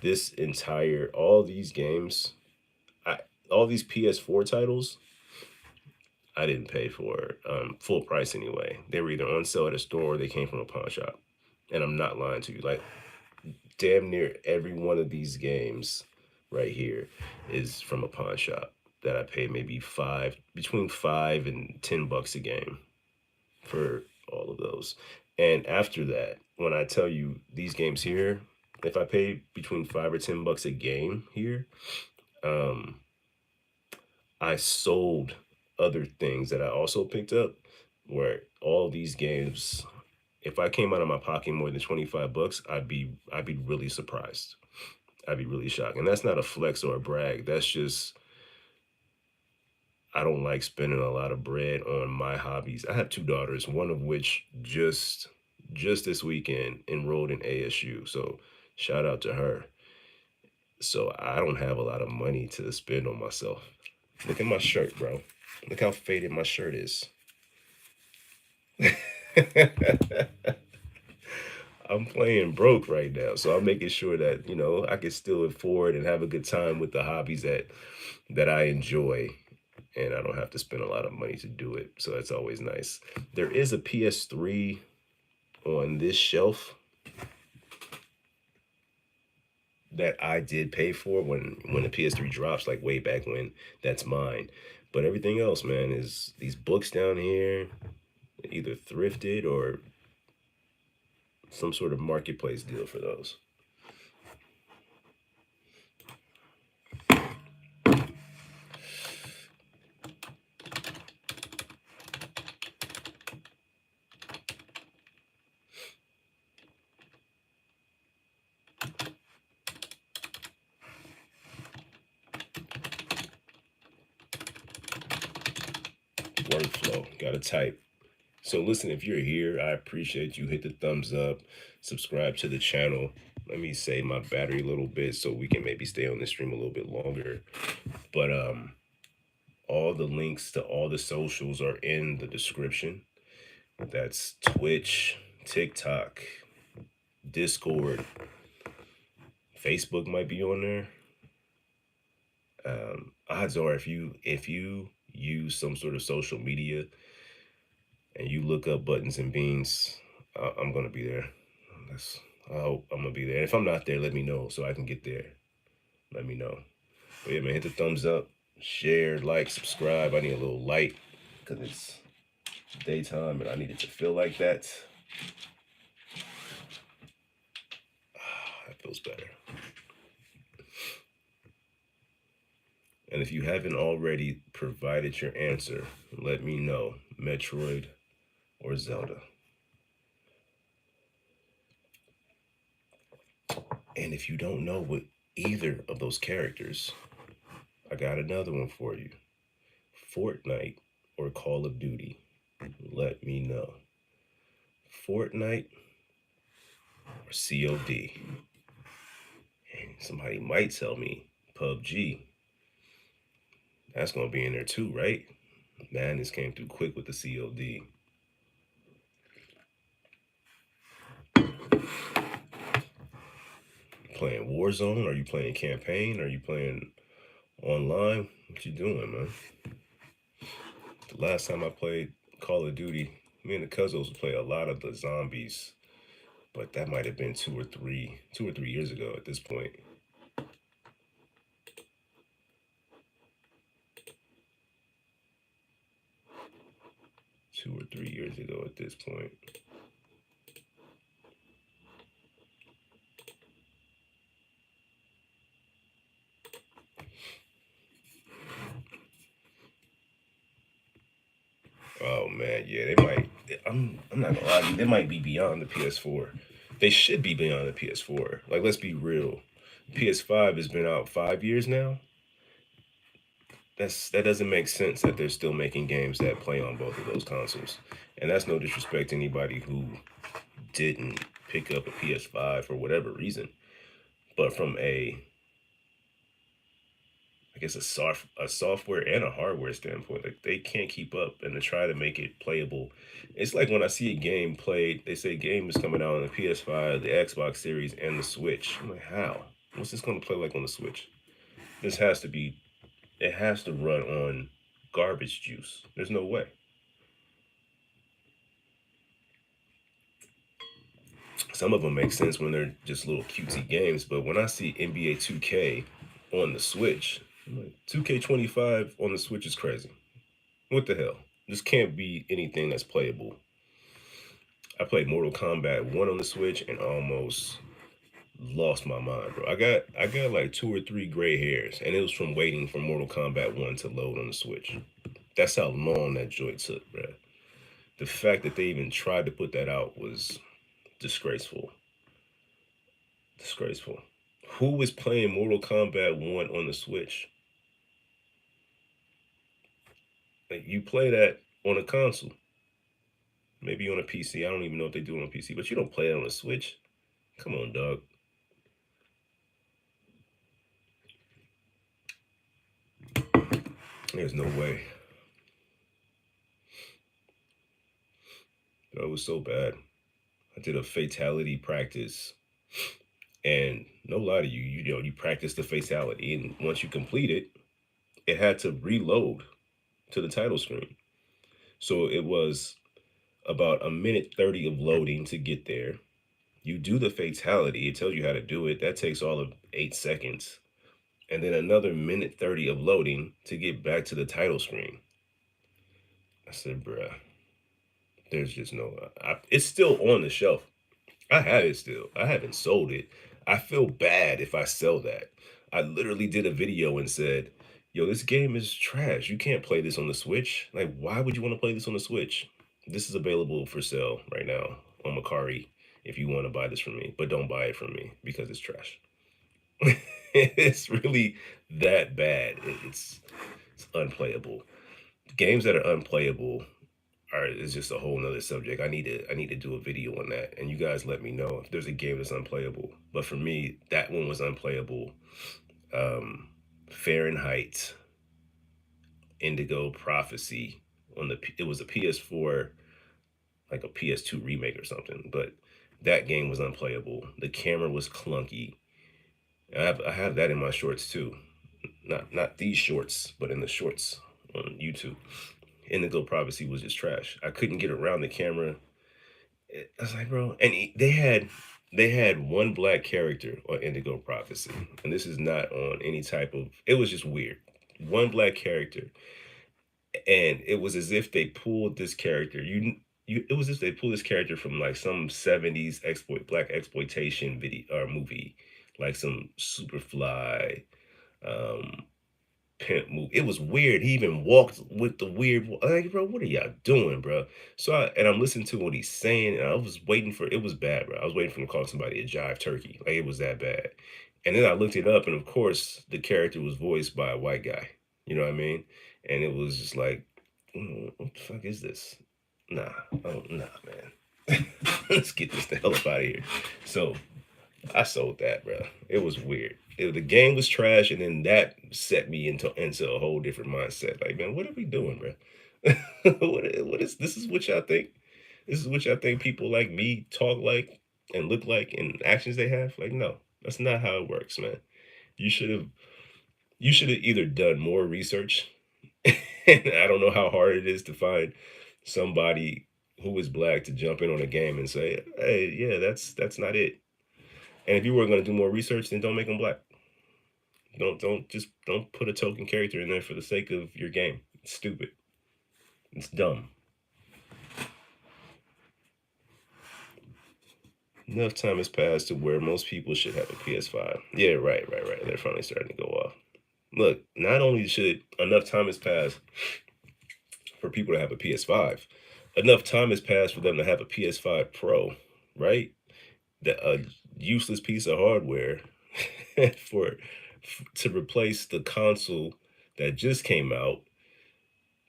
This entire, all these games, all these PS4 titles, I didn't pay for full price anyway. They were either on sale at a store or they came from a pawn shop. And I'm not lying to you. Like, damn near every one of these games right here is from a pawn shop that I paid maybe between $5 and $10 a game for all of those. And after that, when I tell you these games here, if I pay between $5 or $10 a game here, um, I sold other things that I also picked up where all these games, if I came out of my pocket more than $25, I'd be really surprised. I'd be really shocked. And that's not a flex or a brag. That's just I don't like spending a lot of bread on my hobbies. I have two daughters, one of which just this weekend enrolled in ASU. So shout out to her. So I don't have a lot of money to spend on myself. Look at my shirt, bro. Look how faded my shirt is. I'm playing broke right now, so I'm making sure that I can still afford and have a good time with the hobbies that I enjoy, and I don't have to spend a lot of money to do it. So that's always nice. There is a PS3 on this shelf that I did pay for when the PS3 drops, like way back when. That's mine. But everything else, man, is these books down here, either thrifted or some sort of marketplace deal for those. Workflow, gotta type. So listen, if you're here, I appreciate you. Hit the thumbs up, subscribe to the channel. Let me save my battery a little bit so we can maybe stay on the stream a little bit longer. But all the links to all the socials are in the description. That's Twitch, TikTok, Discord, Facebook might be on there. Odds are if you use some sort of social media and you look up Buttons and Beans, I'm gonna be there. I hope I'm gonna be there. If I'm not there, let me know so I can get there. Let me know. But yeah, man, hit the thumbs up, share, like, subscribe. I need a little light because it's daytime and I need it to feel like that. That feels better. And if you haven't already provided your answer, let me know. Metroid or Zelda. And if you don't know what either of those characters, I got another one for you. Fortnite or Call of Duty. Let me know. Fortnite or COD. And somebody might tell me PUBG. That's going to be in there too, right? Man, this came through quick with the COD. Playing Warzone? Are you playing campaign? Are you playing online? What you doing, man? The last time I played Call of Duty, me and the cousins would play a lot of the zombies, but that might have been 2 or 3 years ago at this point. 2 or 3 years ago at this point. Oh man, yeah, they might. I'm not gonna lie to you, they might be beyond the PS4. They should be beyond the PS4. Like, let's be real. PS5 has been out 5 years now. That doesn't make sense that they're still making games that play on both of those consoles. And that's no disrespect to anybody who didn't pick up a PS5 for whatever reason. But from I guess a software and a hardware standpoint, like, they can't keep up, and to try to make it playable, it's like when I see a game played, they say game is coming out on the PS5, the Xbox Series, and the Switch. I'm like, how? What's this going to play like on the Switch? This has to be, it has to run on garbage juice. There's no way. Some of them make sense when they're just little cutesy games, but when I see NBA 2K on the Switch, I'm like, 2K25 on the Switch is crazy. What the hell? This can't be anything that's playable. I played Mortal Kombat 1 on the Switch and almost lost my mind, bro. I got like 2 or 3 gray hairs, and it was from waiting for Mortal Kombat 1 to load on the Switch. That's how long that joint took, bro. The fact that they even tried to put that out was disgraceful. Disgraceful. Who was playing Mortal Kombat 1 on the Switch? Like, you play that on a console, maybe on a PC. I don't even know if they do it on a PC, but you don't play it on a Switch. Come on, dog. There's no way. That was so bad. I did a fatality practice, and no lie to you, you know, you practice the fatality, and once you complete it, it had to reload to the title screen. So it was about a minute 30 of loading to get there. You do the fatality, it tells you how to do it. That takes all of 8 seconds. And then another minute 30 of loading to get back to the title screen. I said, bruh, there's just no. It's still on the shelf. I have it still. I haven't sold it. I feel bad if I sell that. I literally did a video and said, yo, this game is trash. You can't play this on the Switch. Like, why would you want to play this on the Switch? This is available for sale right now on Macari if you want to buy this from me, but don't buy it from me because it's trash. It's really that bad. It's unplayable. Games that are unplayable is just a whole nother subject. I need to do a video on that, and you guys let me know if there's a game that's unplayable. But for me, that one was unplayable. Um, Fahrenheit, Indigo Prophecy it was a PS4, like a PS2 remake or something. But that game was unplayable. The camera was clunky. I have that in my shorts too. Not these shorts, but in the shorts on YouTube. Indigo Prophecy was just trash. I couldn't get around the camera. I was like, bro, and they had one black character on Indigo Prophecy, and this is not on any type of. It was just weird. One black character, and it was as if they pulled this character. It was as if they pulled this character from like some '70s black exploitation video or movie, like some Superfly, um, pimp move. It was weird. He even walked with the weird, like, bro, what are y'all doing, bro? And I'm listening to what he's saying, and I was waiting for it was bad, bro. I was waiting for him to call somebody a jive turkey. Like, it was that bad. And then I looked it up, and of course, the character was voiced by a white guy. You know what I mean? And it was just like, what the fuck is this? Nah, oh nah, man. Let's get this the hell up out of here. So I sold that, bro. It was weird. The game was trash, and then that set me into a whole different mindset. Like, man, what are we doing, bro? What is this? Is what y'all think? This is what y'all think people like me talk like and look like and actions they have? Like, no, that's not how it works, man. You should have you should have either done more research. And I don't know how hard it is to find somebody who is black to jump in on a game and say, hey, yeah, that's not it. And if you were going to do more research, then don't make them black. Don't put a token character in there for the sake of your game. It's stupid. It's dumb. Enough time has passed to where most people should have a PS5. Yeah, right. They're finally starting to go off. Look, not only should enough time has passed for people to have a PS5, enough time has passed for them to have a PS5 Pro, right? A useless piece of hardware for to replace the console that just came out,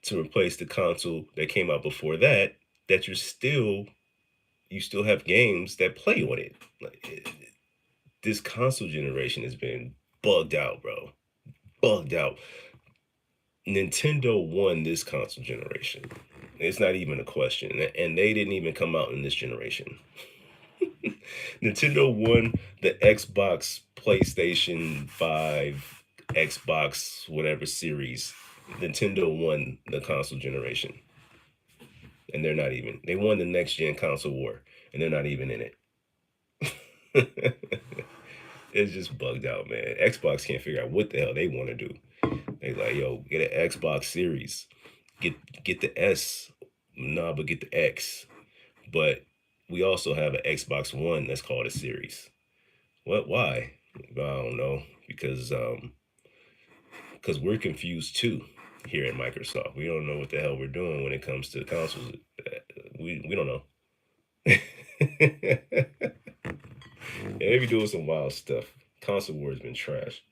to replace the console that came out before that, that you still have games that play on it. This console generation has been bugged out, bro. Bugged out. Nintendo won this console generation. It's not even a question. And they didn't even come out in this generation. Nintendo won the Xbox, PlayStation 5, Xbox, whatever series. Nintendo won the console generation. And they won the next gen console war, and they're not even in it. It's just bugged out, man. Xbox can't figure out what the hell they want to do. They like, yo, get an Xbox series. Get the S. Nah, but get the X. But we also have an Xbox One that's called a series. What? Why? I don't know. Because we're confused too here at Microsoft. We don't know what the hell we're doing when it comes to consoles. We don't know. Yeah, they be doing some wild stuff. Console war has been trash.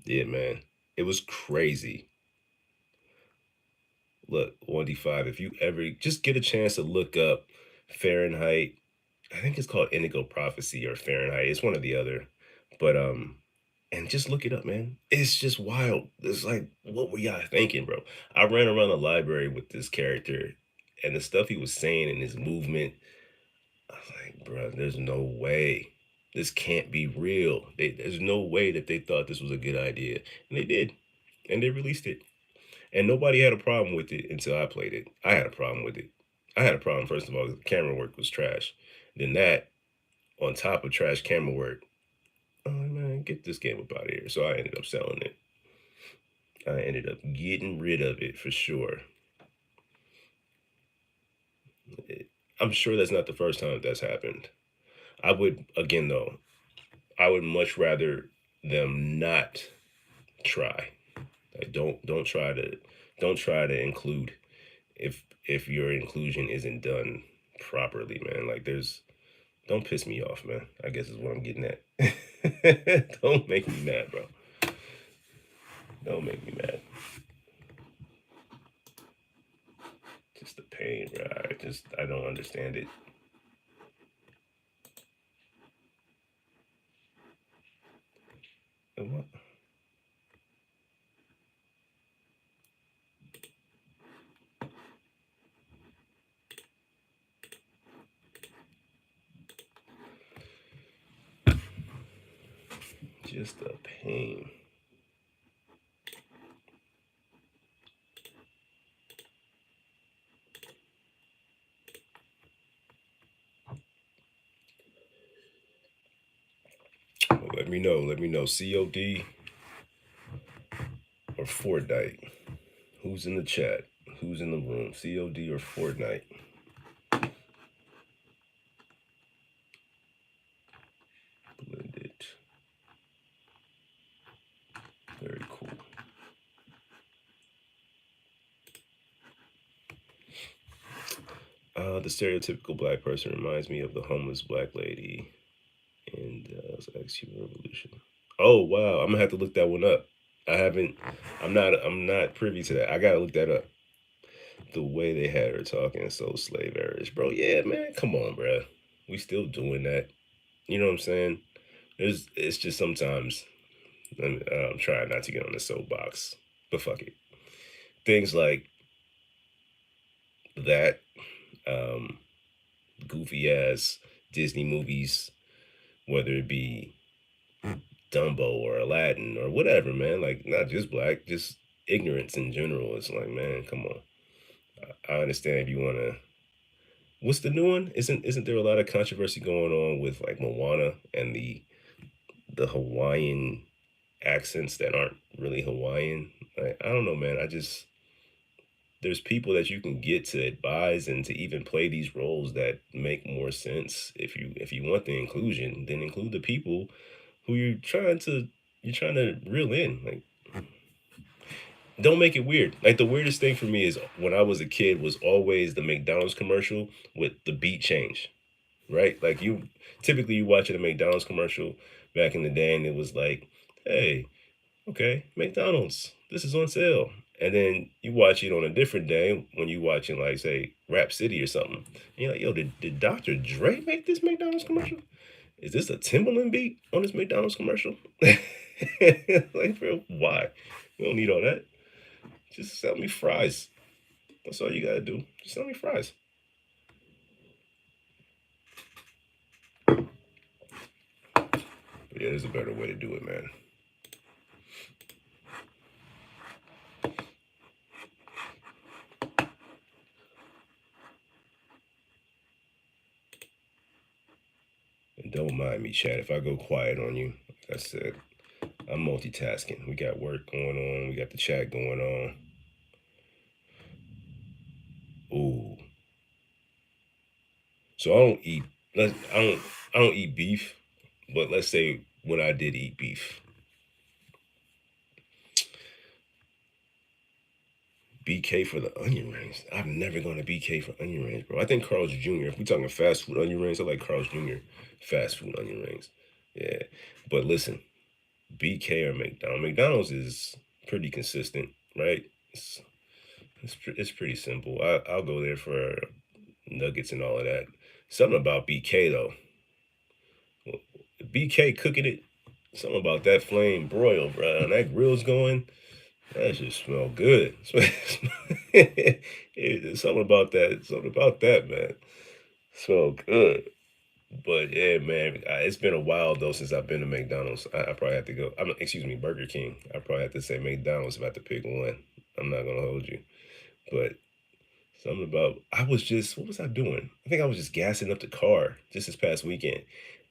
Yeah, man. It was crazy. Look, 1D5, if you ever just get a chance to look up Fahrenheit, I think it's called Indigo Prophecy or Fahrenheit. It's one or the other. But and just look it up, man. It's just wild. It's like, what were y'all thinking, bro? I ran around the library with this character and the stuff he was saying in his movement. I was like, bro, there's no way. This can't be real. There's no way that they thought this was a good idea. And they did. And they released it. And nobody had a problem with it until I played it. I had a problem with it. I had a problem, first of all, the camera work was trash. Then that, on top of trash camera work, oh man, get this game up out of here. So I ended up selling it. I ended up getting rid of it for sure. I'm sure that's not the first time that's happened. I would, again though, I would much rather them not try. Like don't try to include if your inclusion isn't done properly, man. Like there's don't piss me off, man. I guess is what I'm getting at. Don't make me mad, bro. Don't make me mad. Just the pain, bro. I don't understand it. And what? Just a pain. Well, let me know. Let me know. COD or Fortnite? Who's in the chat? Who's in the room? COD or Fortnite? Blended. Very cool. The stereotypical black person reminds me of the homeless black lady in Cuban Revolution. Oh wow, I'm gonna have to look that one up. I haven't. I'm not privy to that. I gotta look that up. The way they had her talking so slave irish, bro. Yeah, man. Come on, bro. We still doing that. You know what I'm saying? It's just sometimes I'm trying not to get on the soapbox, but fuck it. Things like that, um, goofy ass Disney movies, whether it be Dumbo or Aladdin or whatever, man. Like not just black, just ignorance in general. It's like, man, come on. I understand if you wanna. What's the new one? Isn't there a lot of controversy going on with like Moana and the Hawaiian accents that aren't really Hawaiian? Like, I don't know, man. I just there's people that you can get to advise and to even play these roles that make more sense. If you want the inclusion, then include the people who you're trying to reel in. Like don't make it weird. Like the weirdest thing for me is when I was a kid was always the McDonald's commercial with the beat change. Right? Like you typically you watching a McDonald's commercial back in the day and it was like, hey, okay, McDonald's, this is on sale. And then you watch it on a different day when you watching like say Rap City or something. And you're like, yo, did Dr. Dre make this McDonald's commercial? Is this a Timberland beat on this McDonald's commercial? Like, bro, why? You don't need all that. Just sell me fries. That's all you gotta do. Just sell me fries. But yeah, there's a better way to do it, man. And don't mind me, chat, if I go quiet on you. Like I said, I'm multitasking. We got work going on. We got the chat going on. Ooh. So I don't eat. I don't eat beef. But let's say when I did eat beef, BK for the onion rings. I'm never going to BK for onion rings, bro. I think Carl's Jr. If we talking fast food onion rings, I like Carl's Jr. fast food onion rings. Yeah, but listen, BK or McDonald's. McDonald's is pretty consistent, right? It's pretty simple. I'll go there for nuggets and all of that. Something about BK though. BK cooking it. Something about that flame broil, bro. And that grill's going. That just smell good. Something about that. Something about that, man. Smell good. But yeah, man, it's been a while though since I've been to McDonald's. I probably have to go. Excuse me, Burger King. I probably have to say McDonald's if I have to pick one. I'm not gonna hold you, but something about I was just what was I doing? I think I was just gassing up the car just this past weekend,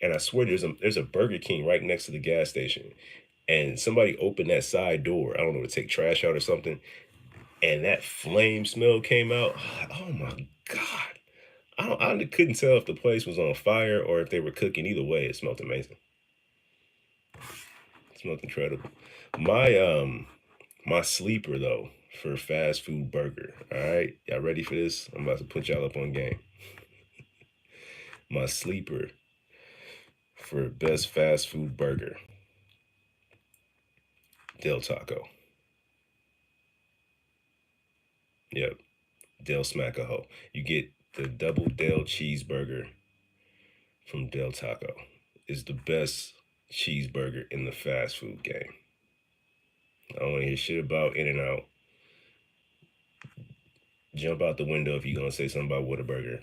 and I swear there's a Burger King right next to the gas station, and somebody opened that side door. I don't know to take trash out or something, and that flame smell came out. Oh my god! I couldn't tell if the place was on fire or if they were cooking. Either way, it smelled amazing. It smelled incredible. My sleeper though for fast food burger. All right, y'all ready for this? I'm about to put y'all up on game. My sleeper for best fast food burger, Del Taco. Yep, Del Smackaho. You get the double Del cheeseburger from Del Taco. Is the best cheeseburger in the fast food game. I don't want to hear shit about In and Out. Jump out the window if you're gonna say something about Whataburger.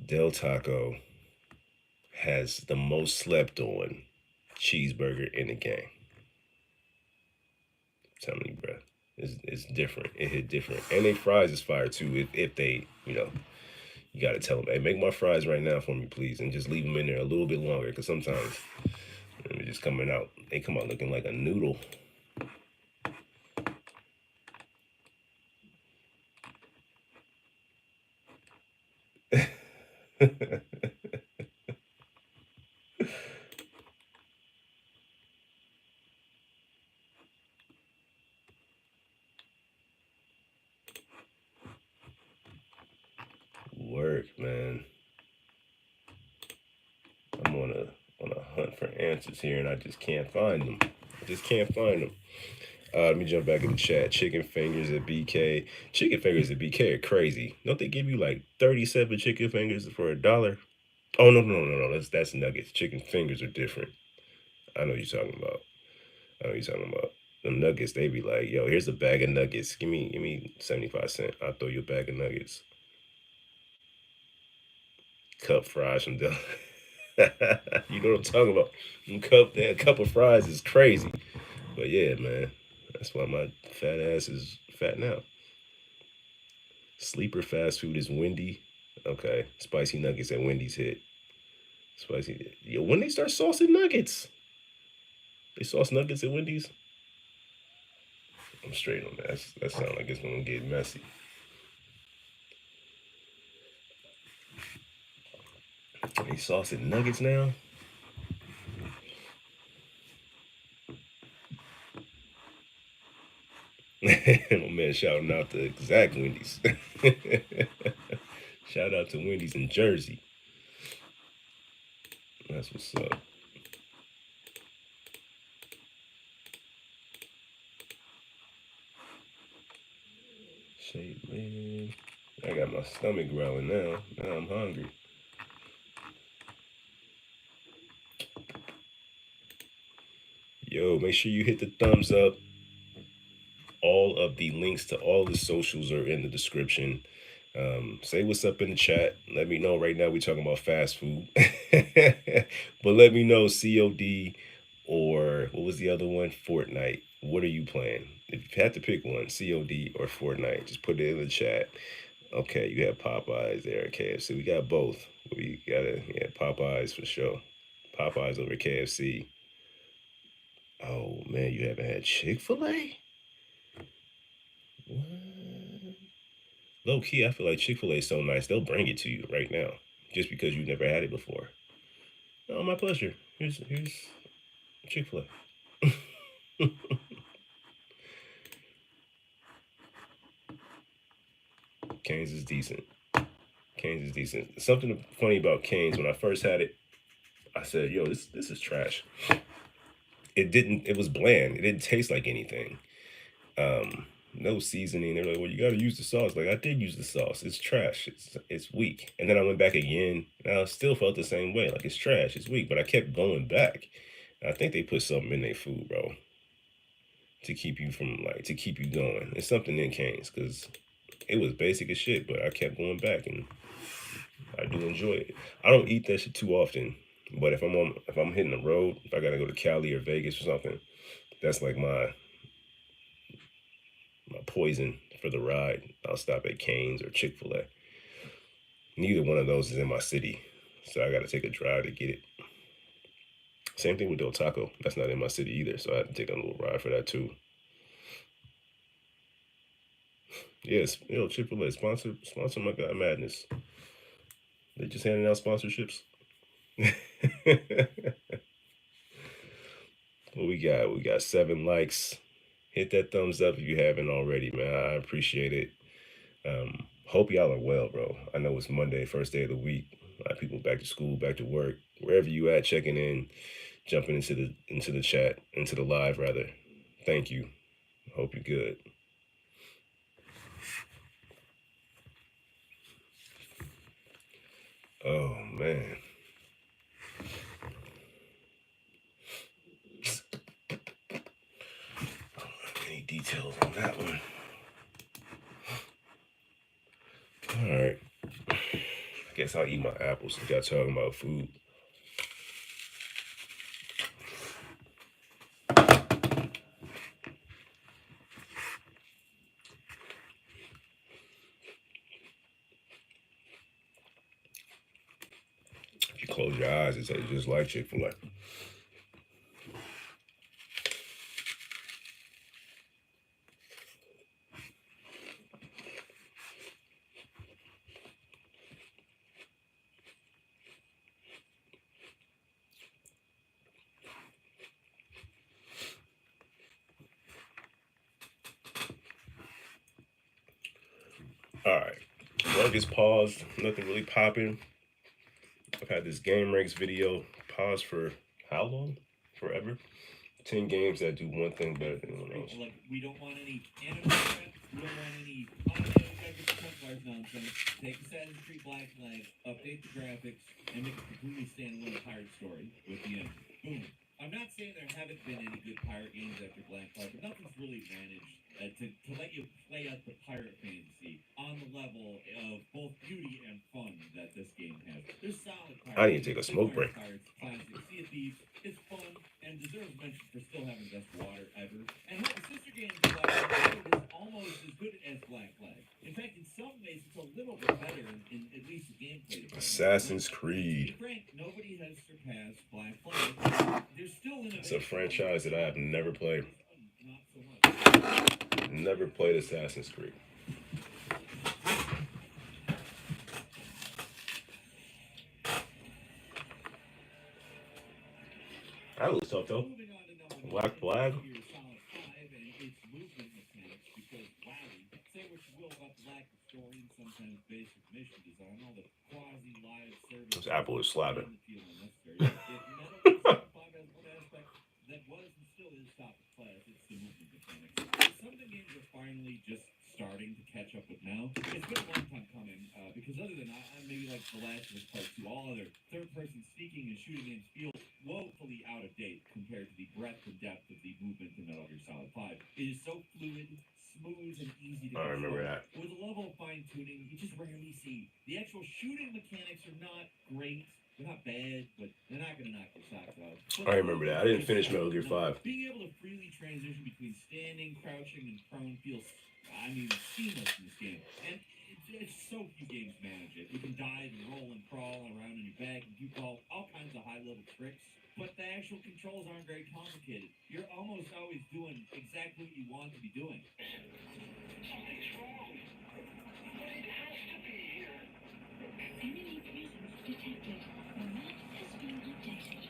Del Taco has the most slept on cheeseburger in the game. I'm telling you, bro. It's different. It hit different. And they fries is fire too. If they, you gotta tell them, hey, make my fries right now for me, please, and just leave them in there a little bit longer, because sometimes they're just coming out. They come out looking like a noodle. Work, man. I'm on a hunt for answers here, and I just can't find them. I just can't find them. Let me jump back in the chat. Chicken fingers at BK. Chicken fingers at BK are crazy. Don't they give you like 37 chicken fingers for $1? Oh no. That's nuggets. Chicken fingers are different. I know what you're talking about. I know what you're talking about. The nuggets, they be like, yo, here's a bag of nuggets. Give me 75 cents. I'll throw you a bag of nuggets. Cup fries from Del. You know what I'm talking about. That cup of fries is crazy. But yeah, man. That's why my fat ass is fat now. Sleeper fast food is Wendy. Okay. Spicy nuggets at Wendy's hit. Spicy. Yo, when they start saucing nuggets? They sauce nuggets at Wendy's? I'm straight on that. That sounds like it's gonna get messy. They saucing nuggets now? My man shouting out to exact Wendy's. Shout out to Wendy's in Jersey. That's what's up. Shade man. I got my stomach growling now. Now I'm hungry. Yo, make sure you hit the thumbs up. All of the links to all the socials are in the description. Say what's up in the chat. Let me know right now. We're talking about fast food, but let me know COD or what was the other one? Fortnite. What are you playing? If you had to pick one, COD or Fortnite, just put it in the chat. Okay, you have Popeyes there, KFC. We got both. We got Popeyes for sure. Popeyes over KFC. Oh man, you haven't had Chick-fil-A? What? Low key, I feel like Chick-fil-A is so nice, they'll bring it to you right now. Just because you've never had it before. Oh, my pleasure. Here's Chick-fil-A. Canes is decent. Canes is decent. Something funny about Canes, when I first had it, I said, yo, this is trash. It was bland. It didn't taste like anything. No seasoning. They're like, well, you got to use the sauce. Like, I did use the sauce. It's trash. It's weak. And then I went back again, and I still felt the same way. Like, it's trash. It's weak. But I kept going back. And I think they put something in their food, bro, to keep you to keep you going. It's something in Canes, because it was basic as shit, but I kept going back, and I do enjoy it. I don't eat that shit too often, but if I'm hitting the road, if I gotta go to Cali or Vegas or something, that's like my poison for the ride. I'll stop at Cane's or Chick-fil-A. Neither one of those is in my city, so I got to take a drive to get it. Same thing with Del Taco. That's not in my city either, so I have to take a little ride for that too. Yes, Chick-fil-A sponsor my guy Madness. They just handing out sponsorships. What we got? We got 7 likes. Hit that thumbs up if you haven't already, man. I appreciate it. Hope y'all are well, bro. I know it's Monday, first day of the week. A lot of people back to school, back to work, wherever you at, checking in, jumping into the chat, into the live rather. Thank you. Hope you're good. Oh man. Any details on that one? All right. I guess I'll eat my apples. We got talking about food. If you close your eyes, it's just like Chick-fil-A. All right. Work is paused. Nothing really popping. I've had this Game Ranks video paused for how long? Forever. 10 games that do one thing better than anyone else. Like, we don't want any anime crap. We don't want any Templars nonsense. Take Assassin's Creed Black Flag, update the graphics, and make a completely standalone pirate story with the end. Boom. I'm not saying there haven't been any good pirate games after Black Flag, but nothing's really managed to let you play out the pirate fantasy on the level of both beauty and fun that this game has. There's solid pirates. I need to take a smoke break. Pirates, classic Sea of Thieves. It's fun and deserves mention for still having the best water ever. And the sister game to Black Flag is almost as good as Black Flag. In fact, in some ways, it's a little bit better in at least the gameplay. Assassin's Creed. Frank, nobody has surpassed Black Flag. There's still It's a franchise that I have never played. Not so much. Never played Assassin's Creed. That looks tough though. Black Flag. This apple is slapping. Some of the games are finally just starting to catch up with now. It's been a long time coming, because other than maybe like The Last of Us Part 2, all other third-person speaking and shooting games feel woefully out of date compared to the breadth and depth of the movement in Metal Gear Solid 5. It is so fluid, smooth, and easy to control. I remember that. With a level of fine-tuning you just rarely see. The actual shooting mechanics are not great. They're not bad, but they're not going to knock your socks off. I remember that. I didn't finish Metal Gear 5. Being able to freely transition between standing, crouching, and prone feels, seamless in this game. And it's so few games manage it. You can dive and roll and crawl around in your bag and do all kinds of high-level tricks. But the actual controls aren't very complicated. You're almost always doing exactly what you want to be doing. Something's wrong. But it has to be here. Enemy presence detected. The map has been updated.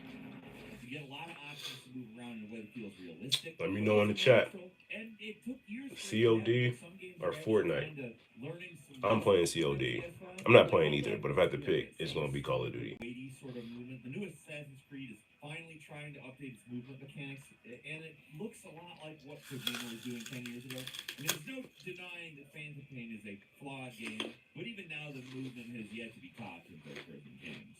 You get a lot of options to move around in a way that feels realistic. Let me know in the chat. And it took years COD or Fortnite? learning some I'm playing COD. I'm not playing either, but if I had to pick, it's gonna be Call of Duty. Weighty sort of movement. The newest Assassin's Creed is finally trying to update its movement mechanics, and it looks a lot like what Kojima was doing 10 years ago. And there's no denying that Phantom Pain is a flawed game, but even now the movement has yet to be topped in third-person games.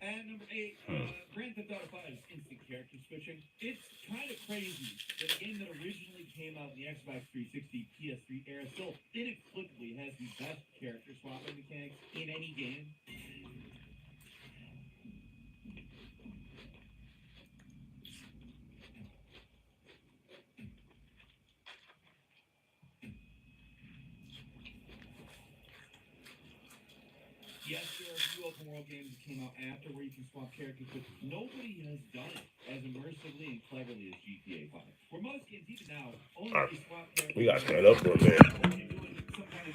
And number 8, Grand Theft Auto 5 is instant character switching. It's kind of crazy that a game that originally came out in the Xbox 360, PS3 era still inexplicably has the best character swapping mechanics in any game. Yes, there are a few open world games that came out after where you can swap characters, but nobody has done it as immersively and cleverly as GTA 5. Where most games, even now, only Alright, you swap characters. we gotta turn it up for a minute. When you're doing some kind of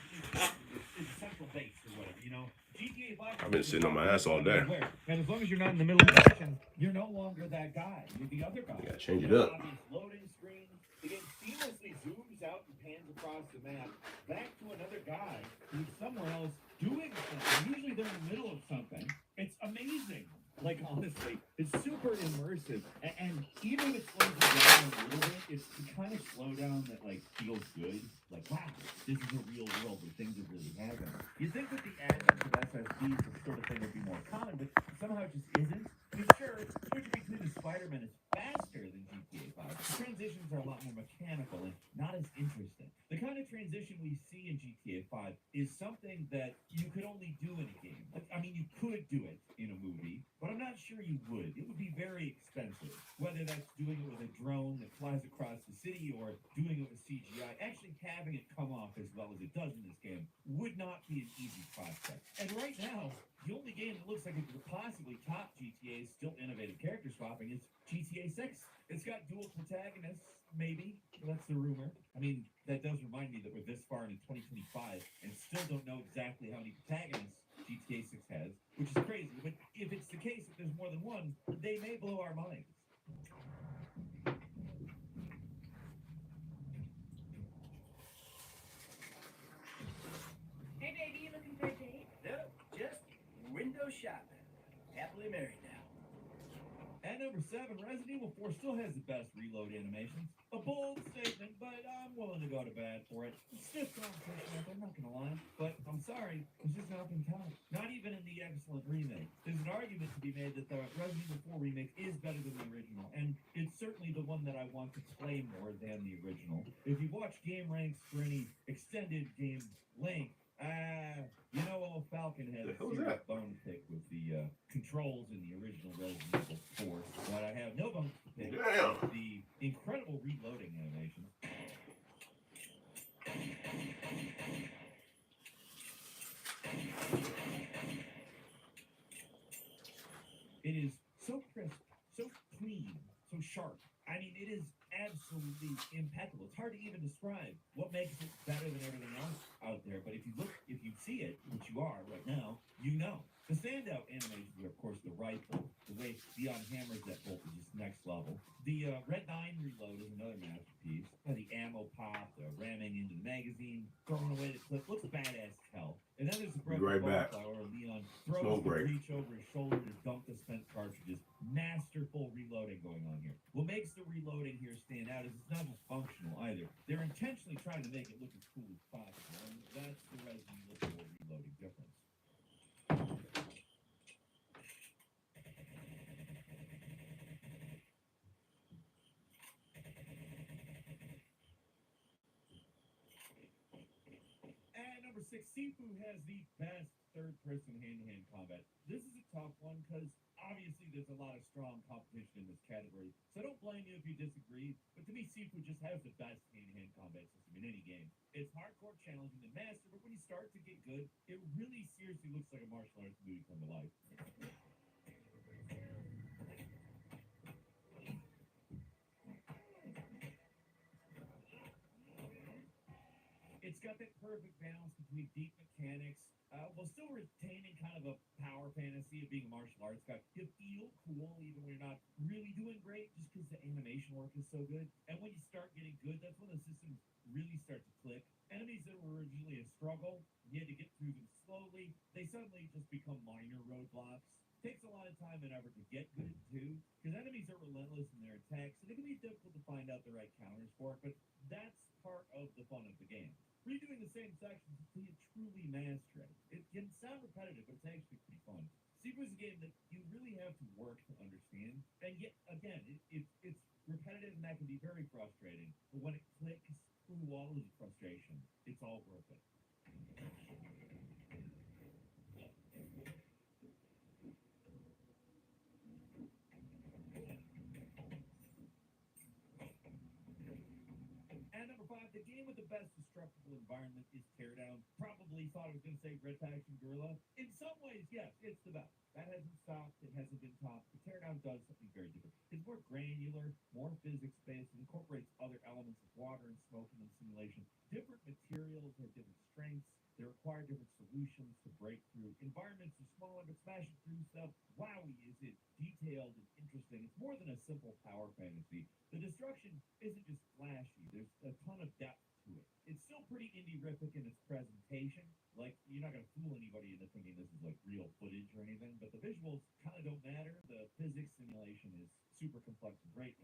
central base or whatever, you know? GTA 5. I've been sitting on my ass all day. And as long as you're not in the middle of the mission, you're no longer that guy. You're the other guy. We gotta change it up. Obvious loading screen. The game seamlessly zooms out and pans across the map back to another guy who's somewhere else doing something. Usually they're in the middle of something. It's amazing. Like, honestly, it's super immersive. And even if it slows you down a little bit, it's the kind of slowdown that, like, feels good. Like, wow, this is a real world where things are really happening. You'd think with the advent of SSDs, this sort of thing would be more common, but somehow it just isn't. I mean, sure, switching between the Spider-Man is faster than GTA 5. The transitions are a lot more mechanical and not as interesting. The kind of transition we see in GTA 5 is something that you could only do in a game. Like, I mean, you could do it in a movie, but I'm not sure you would. It would be very expensive. Whether that's doing it with a drone that flies across the city or doing it with CGI, actually having it come off as well as it does in this game would not be an easy prospect. And right now, the only game that looks like it could possibly top GTA's still innovative character swapping is GTA 6. It's got dual protagonists, maybe. That's the rumor. I mean, that does remind me that we're this far into 2025 and still don't know exactly how many protagonists GTA 6 has, which is crazy. But if it's the case that there's more than one, they may blow our minds. Hey, baby, you looking for a date? No, just window shopping. Happily married now. At number 7, Resident Evil 4 still has the best reload animations. A bold statement, but I'm willing to go to bat for it. Stiff competition, I'm not gonna lie. But I'm sorry, it's just not been topped. Not even in the excellent remake. There's an argument to be made that the Resident Evil 4 remake is better than the original, and it's certainly the one that I want to play more than the original. If you watch game ranks for any extended game length, you know, old Falcon had a The hell is serious that? bone to pick with the controls in the original Resident Evil 4. But I have no bones to pick Damn. with the incredible reloading animation. It is so crisp, so clean, so sharp. I mean, it is absolutely impeccable. It's hard to even describe what makes it better than everything else out there. But if you see it, which you are right now, you know. The standout animations are, of course, the rifle. The way Leon hammers that bolt is just next level. The Red 9 reload is another masterpiece. The ammo pop, the ramming into the magazine, throwing away the clip. Looks badass as hell. And then there's the broken right back. bowflower where Leon throws Smoke the break. breach over his shoulder to dump the spent cartridges. Masterful reloading going on here. What makes the reloading here stand out is it's not just functional either. They're intentionally trying to make it look as cool as possible, and that's the Resident Evil 4 reloading difference. And number 6, Sifu has the best third-person hand-to-hand combat. This is a tough one because obviously there's a lot of strong competition in this category. So I don't blame you if you disagree, but to me, Sifu just has the best hand-to-hand combat system in any game. It's hardcore, challenging to master, but when you start to get good, it really seriously looks like a martial arts movie come to life. It's It's got that perfect balance between deep mechanics, while still retaining kind of a power fantasy of being a martial arts guy. You feel cool even when you're not really doing great, just because the animation work is so good. And when you start getting good, that's when the systems really start to click. Enemies that were originally a struggle, you had to get through them slowly, they suddenly just become minor roadblocks. Takes a lot of time and effort to get good too, because enemies are relentless in their attacks, and it can be difficult to find out the right counters for it, but that's part of the fun of the game. Redoing the same sections until you truly master it. It can sound repetitive, but it's actually pretty fun. Sifu is a game that you really have to work to understand, and yet again, it's repetitive and that can be very frustrating. But when it clicks through all of the frustration, it's all worth it. And number five, the game with the best destructible environment is Teardown. Probably thought I was going to say Red Faction Guerrilla. In some ways, yes, it's the best. That hasn't stopped. It hasn't been topped. But Teardown does something very different. It's more granular, more physics-based, and incorporates other elements of water and smoke in the simulation. Different materials have different strengths. They require different solutions to break through. Environments are smaller, but smashing through stuff, wowie, is it detailed and interesting. It's more than a simple power fantasy. The destruction isn't just flashy. There's a ton of depth to it. It's still pretty indie-rific in its presentation. Like, you're not going to fool anybody into thinking this is like real footage or anything, but the visuals kind of don't matter. The physics simulation is super complex and great.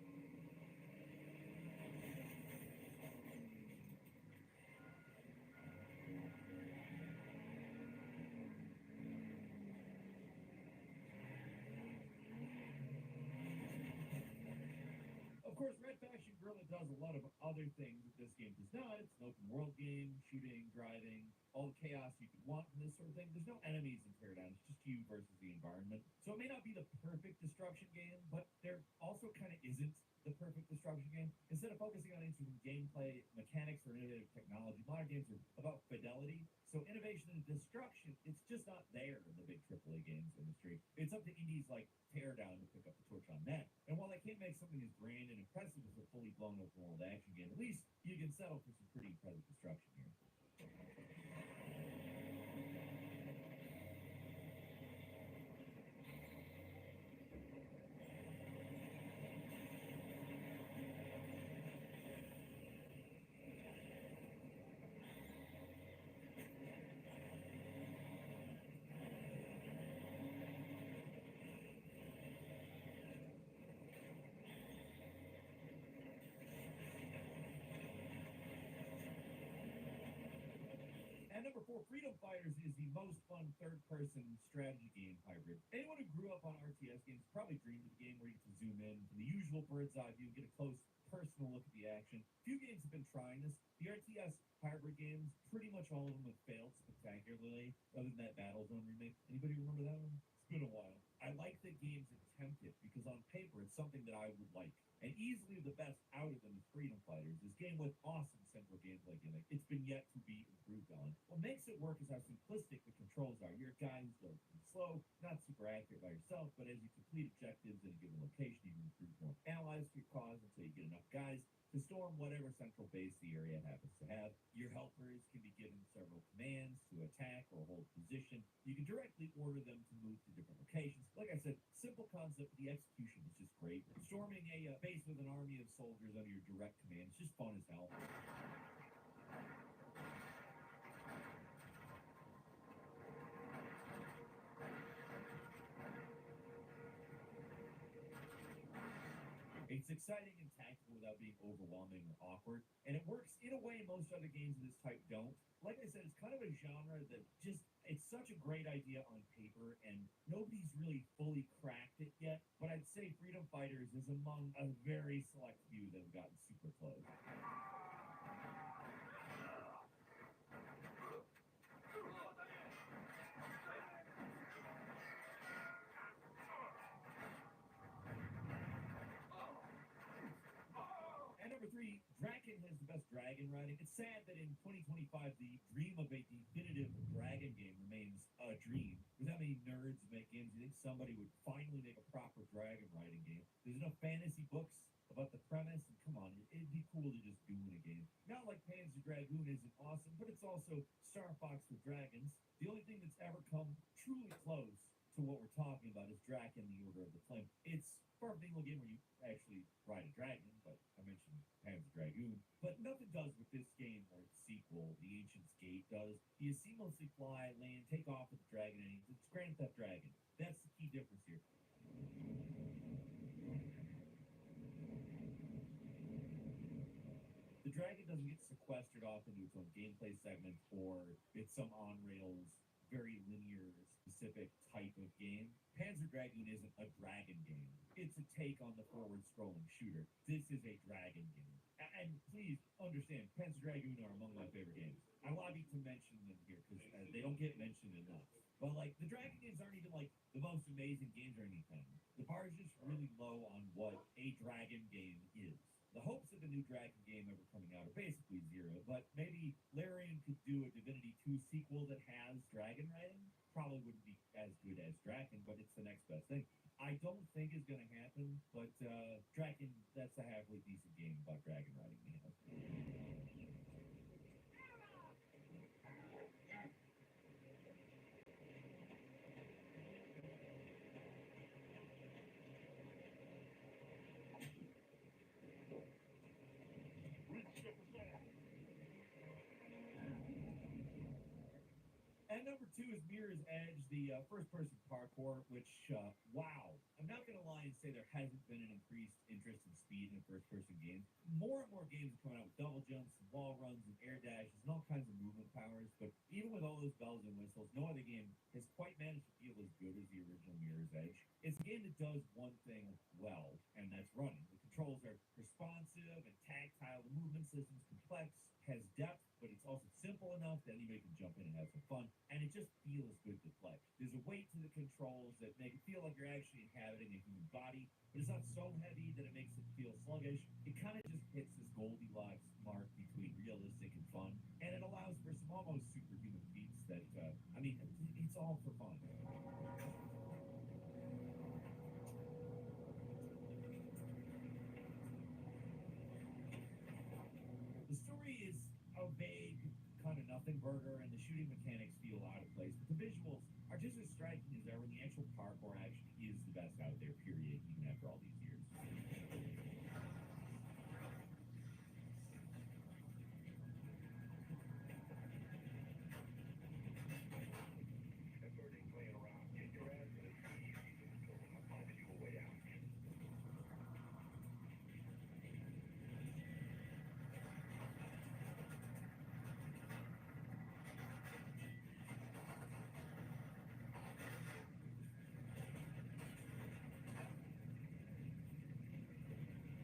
Of course, Red Faction Guerrilla does a lot of other things that this game does not. It's an open world game, shooting, driving, all the chaos you could want from this sort of thing. There's no enemies in Teardown, it's just you versus the environment. So it may not be the perfect destruction game, but there also kind of isn't the perfect destruction game. Instead of focusing on interesting gameplay, mechanics, or innovative technology, modern games are about fidelity. So innovation and destruction, it's just not there in the big AAA games industry. It's up to indies like Teardown to pick up the torch on that. And while I can't make something as grand and impressive as a fully blown open world action game, at least you can settle for some pretty impressive destruction here. And number four, Freedom Fighters is the most fun third-person strategy game hybrid. Anyone who grew up on RTS games probably dreamed of a game where you can zoom in from the usual bird's eye view and get a close personal look at the action. Few games have been trying this. The RTS hybrid games, pretty much all of them have failed spectacularly, other than that Battlezone remake. Anybody remember that one? It's been a while. I like that games attempt it because on paper it's something that I would like. And easily the best out of them is Freedom Fighters, this game with awesome central gameplay gimmick. It's been yet to be improved on. What makes it work is how simplistic the controls are. You're a guy who's relatively slow, not super accurate by yourself, but as you complete objectives in a given location, you can recruit more allies to your cause until you get enough guys to storm whatever central base the area happens to have. Your helpers can be given several commands to attack or hold position. You can directly order them to move to different locations. Like I said, simple concept, but the execution is just great. Storming a base with an army of soldiers under your direct command is just fun as hell. It's exciting and tactical without being overwhelming or awkward, and it works in a way most other games of this type don't. Like I said, it's kind of a genre that just, it's such a great idea on paper, and nobody's really fully cracked it yet, but I'd say Freedom Fighters is among a very select few that have gotten super close. And number three, Draken has the best dragon riding. It's sad that in 2025, the dream of a definitive dragon game remains a dream. With how many nerds make games, you think somebody would finally make a proper dragon riding game. There's enough fantasy books about the premise, and come on, it'd be cool to just do in a game. Not like Panzer Dragoon isn't awesome, but it's also Star Fox with dragons. The only thing that's ever come truly close to what we're talking about is Draken, the Order of the Flame. It's a bingo game where you actually ride a dragon, but I mentioned Panzer Dragoon. But nothing does with this game or its sequel, The Ancient's Gate, does. You seamlessly fly, land, take off with the dragon innings. It's Grand Theft Dragon. That's the key difference here. The dragon doesn't get sequestered off into its own gameplay segment, or it's some on-rails, very linear, specific type of game. Panzer Dragoon isn't a dragon game. It's a take on the forward-scrolling shooter. This is a dragon game. And please understand, Panzer Dragoon are among my favorite games. I lobby to mention them here because they don't get mentioned enough. But like the dragon games aren't even like the most amazing games or anything. The bar is just really low on what a dragon game is. The hopes of a new dragon game ever coming out are basically zero, but maybe Larian could do a Divinity 2 sequel that has dragon riding. Probably wouldn't be as good as Draken, but it's the next best thing. I don't think is going to happen, but Draken, that's a halfway decent game about dragon riding, you know. And number 2 is Mirror's Edge, the first-person parkour, which, wow. I'm not going to lie and say there hasn't been an increased interest in speed in first-person games. More and more games are coming out with double jumps, and wall runs, and air dashes, and all kinds of movement powers. But even with all those bells and whistles, no other game has quite managed to feel as good as the original Mirror's Edge. It's a game that does one thing well, and that's running. The controls are responsive and tactile. The movement system's complex, has depth, but it's also simple enough that anybody can jump in and have some fun, and it just feels good to play. There's a weight to the controls that make it feel like you're actually inhabiting a human body, but it's not so heavy that it makes it feel sluggish. It kind of just hits this Goldilocks mark between realistic and fun, and it allows for some almost superhuman feats that, it's all for fun. The story is a vague, kind of nothing burger, and the shooting mechanics feel out of place, but the visuals are just as striking as ever, and the actual parkour action is the best out there, period, even after all these years.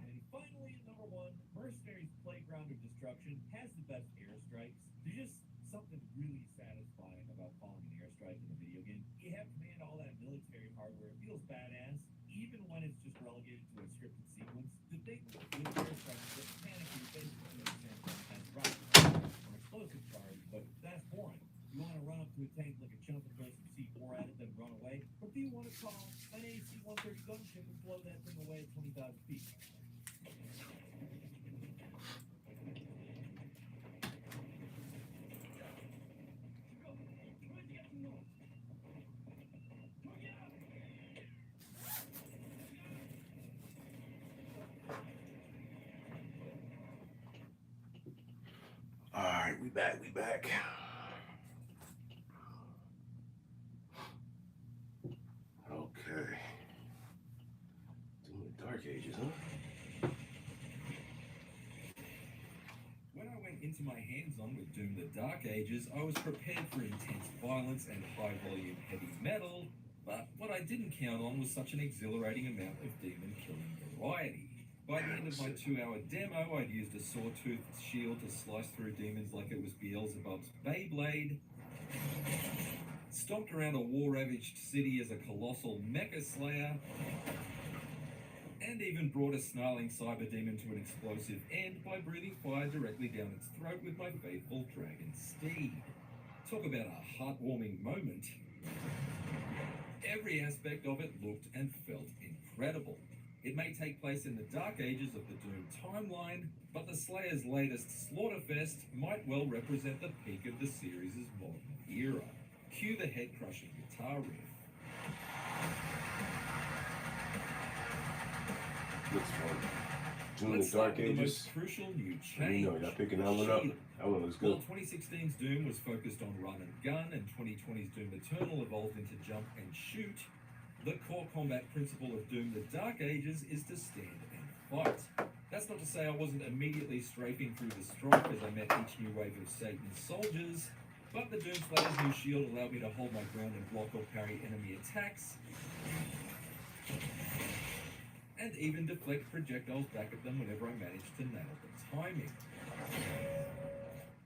And finally, number 1, Mercenaries Playground of Destruction has the best airstrikes. There's just something really satisfying about calling an airstrike in a video game. You have command all that military hardware. It feels badass, even when it's just relegated to a scripted sequence. The thing with airstrikes is that mechanically you basically understand what kind of rocket or explosive charge, but that's boring. You want to run up to a tank like a chump and throw some C4 at it, then run away? Or do you want to call an AC-130 gunship and blow that thing away at 20,000 feet? All right, we back. Okay. Doing the Dark Ages, huh? When I went into my hands-on with Doom the Dark Ages, I was prepared for intense violence and high-volume heavy metal, but what I didn't count on was such an exhilarating amount of demon-killing variety. By the end of my 2-hour demo, I'd used a sawtoothed shield to slice through demons like it was Beelzebub's Beyblade, stomped around a war-ravaged city as a colossal mecha slayer, and even brought a snarling cyber demon to an explosive end by breathing fire directly down its throat with my faithful dragon steed. Talk about a heartwarming moment. Every aspect of it looked and felt incredible. It may take place in the dark ages of the Doom timeline, but the Slayer's latest Slaughterfest might well represent the peak of the series' modern era. Cue the head-crushing guitar riff. Looks fun. Doom Let's the Dark start with the Ages. most crucial new You change. know, y'all picking that one up. Shield. That one looks While good. 2016's Doom was focused on run and gun, and 2020's Doom Eternal evolved into jump and shoot, the core combat principle of Doom the Dark Ages is to stand and fight. That's not to say I wasn't immediately strafing through the strife as I met each new wave of Satan's soldiers, but the Doomslayer's new shield allowed me to hold my ground and block or parry enemy attacks, and even deflect projectiles back at them whenever I managed to nail the timing.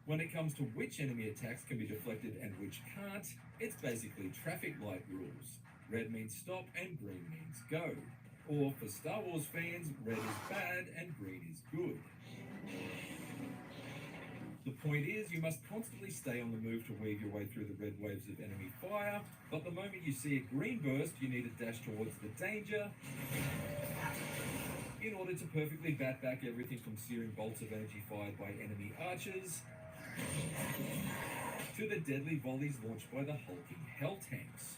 When it comes to which enemy attacks can be deflected and which can't, it's basically traffic light rules. Red means stop and green means go. Or for Star Wars fans, red is bad and green is good. The point is, you must constantly stay on the move to weave your way through the red waves of enemy fire, but the moment you see a green burst, you need to dash towards the danger in order to perfectly bat back everything from searing bolts of energy fired by enemy archers to the deadly volleys launched by the hulking hell tanks.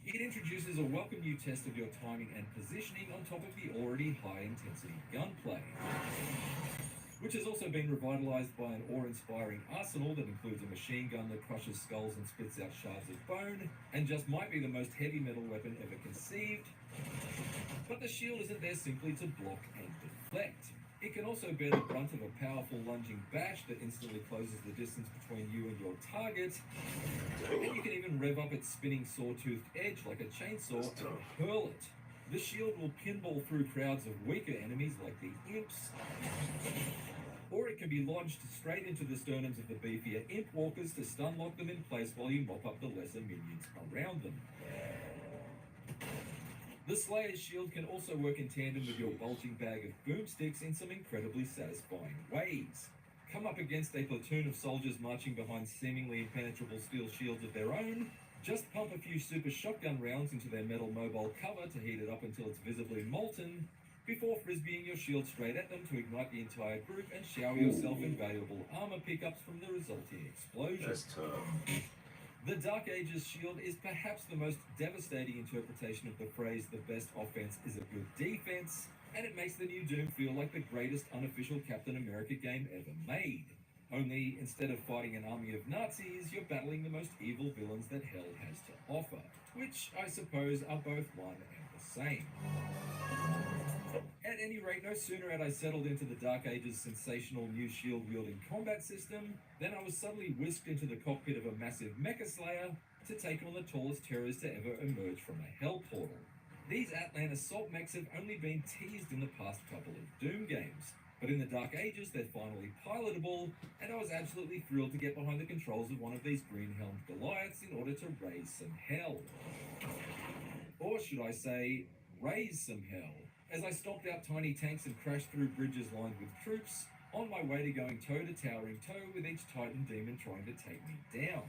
It introduces a welcome new test of your timing and positioning on top of the already high-intensity gunplay, which has also been revitalized by an awe-inspiring arsenal that includes a machine gun that crushes skulls and spits out shards of bone, and just might be the most heavy metal weapon ever conceived. But the shield isn't there simply to block and deflect. It can also bear the brunt of a powerful lunging bash that instantly closes the distance between you and your target, and you can even rev up its spinning saw-toothed edge like a chainsaw and hurl it. The shield will pinball through crowds of weaker enemies like the imps, or it can be lodged straight into the sternums of the beefier imp walkers to stun lock them in place while you mop up the lesser minions around them. The Slayer's shield can also work in tandem with your bulging bag of boomsticks in some incredibly satisfying ways. Come up against a platoon of soldiers marching behind seemingly impenetrable steel shields of their own, just pump a few super shotgun rounds into their metal mobile cover to heat it up until it's visibly molten, before frisbeeing your shield straight at them to ignite the entire group and shower yourself in valuable armor pickups from the resulting explosion. That's tough. The Dark Ages shield is perhaps the most devastating interpretation of the phrase "the best offense is a good defense," and it makes the new Doom feel like the greatest unofficial Captain America game ever made. Only instead of fighting an army of Nazis, you're battling the most evil villains that hell has to offer, which I suppose are both one and the same. At any rate, no sooner had I settled into the Dark Ages' sensational new shield-wielding combat system than I was suddenly whisked into the cockpit of a massive mecha slayer to take on the tallest terrors to ever emerge from a hell portal. These Atlan assault mechs have only been teased in the past couple of Doom games, but in the Dark Ages they're finally pilotable, and I was absolutely thrilled to get behind the controls of one of these green-helmed Goliaths in order to raise some hell. Or should I say, raise some hell, as I stomped out tiny tanks and crashed through bridges lined with troops, on my way to going toe to towering toe with each Titan demon trying to take me down.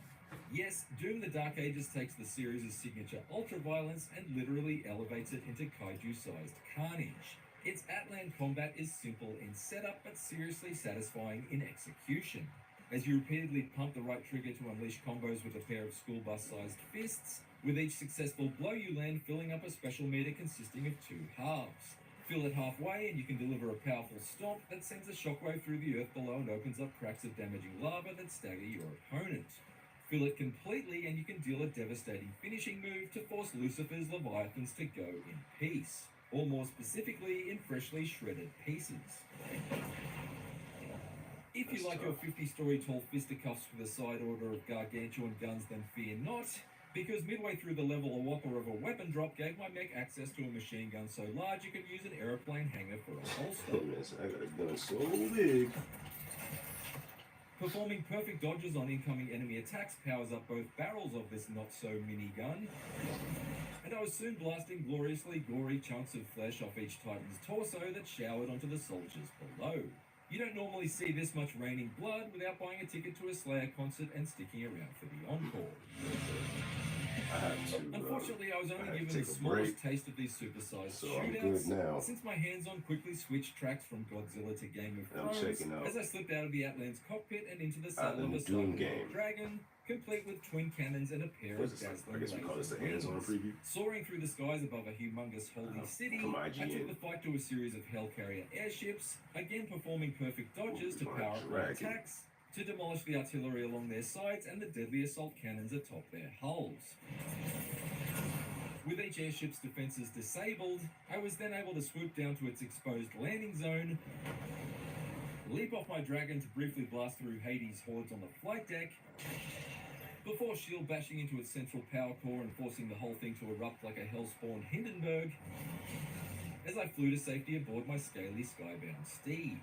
Yes, Doom the Dark Ages takes the series' signature ultra-violence and literally elevates it into kaiju-sized carnage. Its Atlan combat is simple in setup, but seriously satisfying in execution. As you repeatedly pump the right trigger to unleash combos with a pair of school bus-sized fists, with each successful blow you land filling up a special meter consisting of two halves. Fill it halfway and you can deliver a powerful stomp that sends a shockwave through the earth below and opens up cracks of damaging lava that stagger your opponent. Fill it completely and you can deal a devastating finishing move to force Lucifer's Leviathans to go in peace, or more specifically, in freshly shredded pieces. If you like your 50-story tall fisticuffs with a side order of gargantuan guns, then fear not, because midway through the level a whopper of a weapon drop gave my mech access to a machine gun so large you could use an aeroplane hangar for a holster. I got a gun so big. Performing perfect dodges on incoming enemy attacks powers up both barrels of this not-so-mini gun, and I was soon blasting gloriously gory chunks of flesh off each Titan's torso that showered onto the soldiers below. You don't normally see this much raining blood without buying a ticket to a Slayer concert and sticking around for the encore. I have to Unfortunately, I was I only had to given the take a smallest break, taste of these supersized so I'm shootouts, good now. since my hands-on quickly switched tracks from Godzilla to Game of I'm Thrones checking out as I slipped out of the Atlan's cockpit and into the saddle of Island a Doom cybernetic game. dragon, complete with twin cannons and a pair What's of this? I dazzling guess we call this laser the hands-on wings. preview. Soaring through the skies above a humongous holy city, From I took IGN. the fight to a series of Hellcarrier airships, again performing perfect dodges to Ooh, power up dragon. their attacks, to demolish the artillery along their sides and the deadly assault cannons atop their hulls. With each airship's defenses disabled, I was then able to swoop down to its exposed landing zone, leap off my dragon to briefly blast through Hades' hordes on the flight deck, before shield bashing into its central power core and forcing the whole thing to erupt like a hellspawn Hindenburg, as I flew to safety aboard my scaly skybound steed.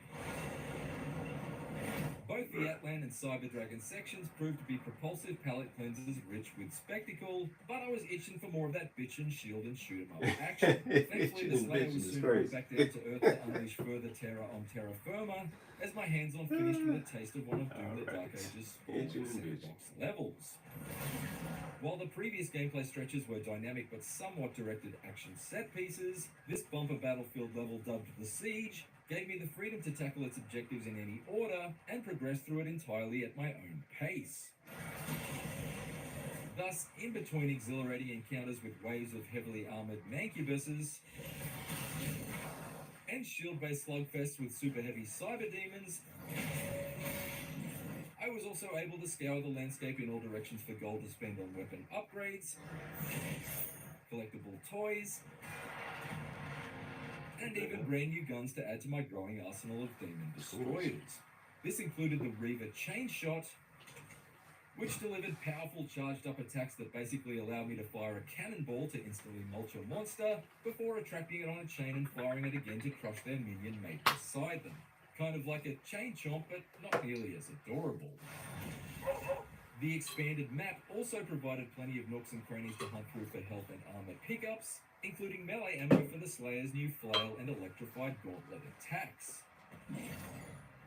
Both the Atlan and Cyber Dragon sections proved to be propulsive palette cleansers rich with spectacle, but I was itching for more of that bitch and shield and shoot 'em up action. Thankfully, the Slayer was soon brought back down to Earth to unleash further terror on terra firma, as my hands-on finished with a taste of one of Doom the Dark Ages' Itching and sandbox levels. While the previous gameplay stretches were dynamic but somewhat directed action set pieces, this bumper battlefield level dubbed The Siege gave me the freedom to tackle its objectives in any order and progress through it entirely at my own pace. Thus, in between exhilarating encounters with waves of heavily armored mancubuses and shield-based slugfests with super heavy cyber demons, I was also able to scour the landscape in all directions for gold to spend on weapon upgrades, collectible toys, and even brand new guns to add to my growing arsenal of demon destroyers. This included the Reaver Chain Shot, which delivered powerful charged up attacks that basically allowed me to fire a cannonball to instantly mulch a monster before attracting it on a chain and firing it again to crush their minion mate beside them. Kind of like a chain chomp, but not nearly as adorable. The expanded map also provided plenty of nooks and crannies to hunt through for health and armor pickups, including melee ammo for the Slayer's new flail and electrified gauntlet attacks.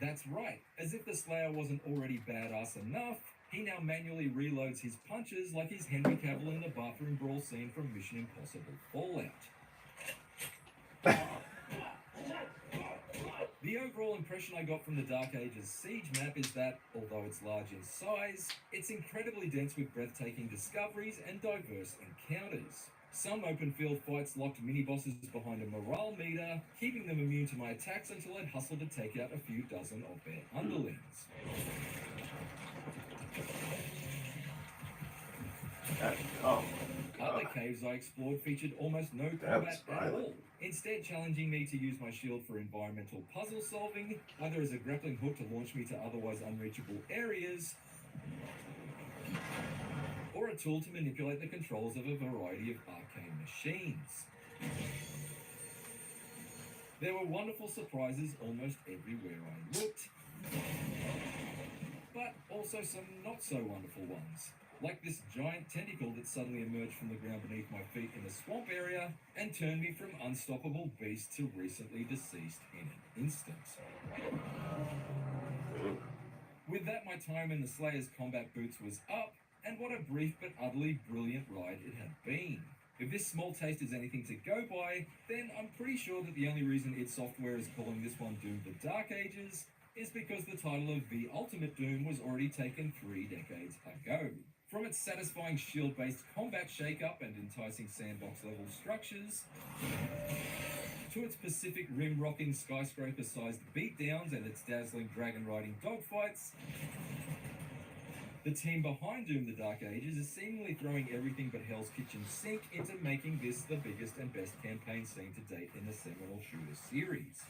That's right, as if the Slayer wasn't already badass enough, he now manually reloads his punches like he's Henry Cavill in the bathroom brawl scene from Mission Impossible Fallout. The overall impression I got from the Dark Ages Siege map is that, although it's large in size, it's incredibly dense with breathtaking discoveries and diverse encounters. Some open field fights locked mini-bosses behind a morale meter, keeping them immune to my attacks until I'd hustle to take out a few dozen of their underlings. Other caves I explored featured almost no combat at all, instead challenging me to use my shield for environmental puzzle solving, either as a grappling hook to launch me to otherwise unreachable areas, or a tool to manipulate the controls of a variety of arcane machines. There were wonderful surprises almost everywhere I looked, but also some not so wonderful ones, like this giant tentacle that suddenly emerged from the ground beneath my feet in a swamp area and turned me from unstoppable beast to recently deceased in an instant. With that, my time in the Slayer's combat boots was up, and what a brief but utterly brilliant ride it had been. If this small taste is anything to go by, then I'm pretty sure that the only reason id Software is calling this one Doom the Dark Ages is because the title of The Ultimate Doom was already taken 3 decades ago. From its satisfying shield-based combat shake-up and enticing sandbox-level structures, to its Pacific Rim-rocking skyscraper-sized beatdowns and its dazzling dragon-riding dogfights, the team behind Doom the Dark Ages is seemingly throwing everything but Hell's Kitchen sink into making this the biggest and best campaign seen to date in the seminal shooter series.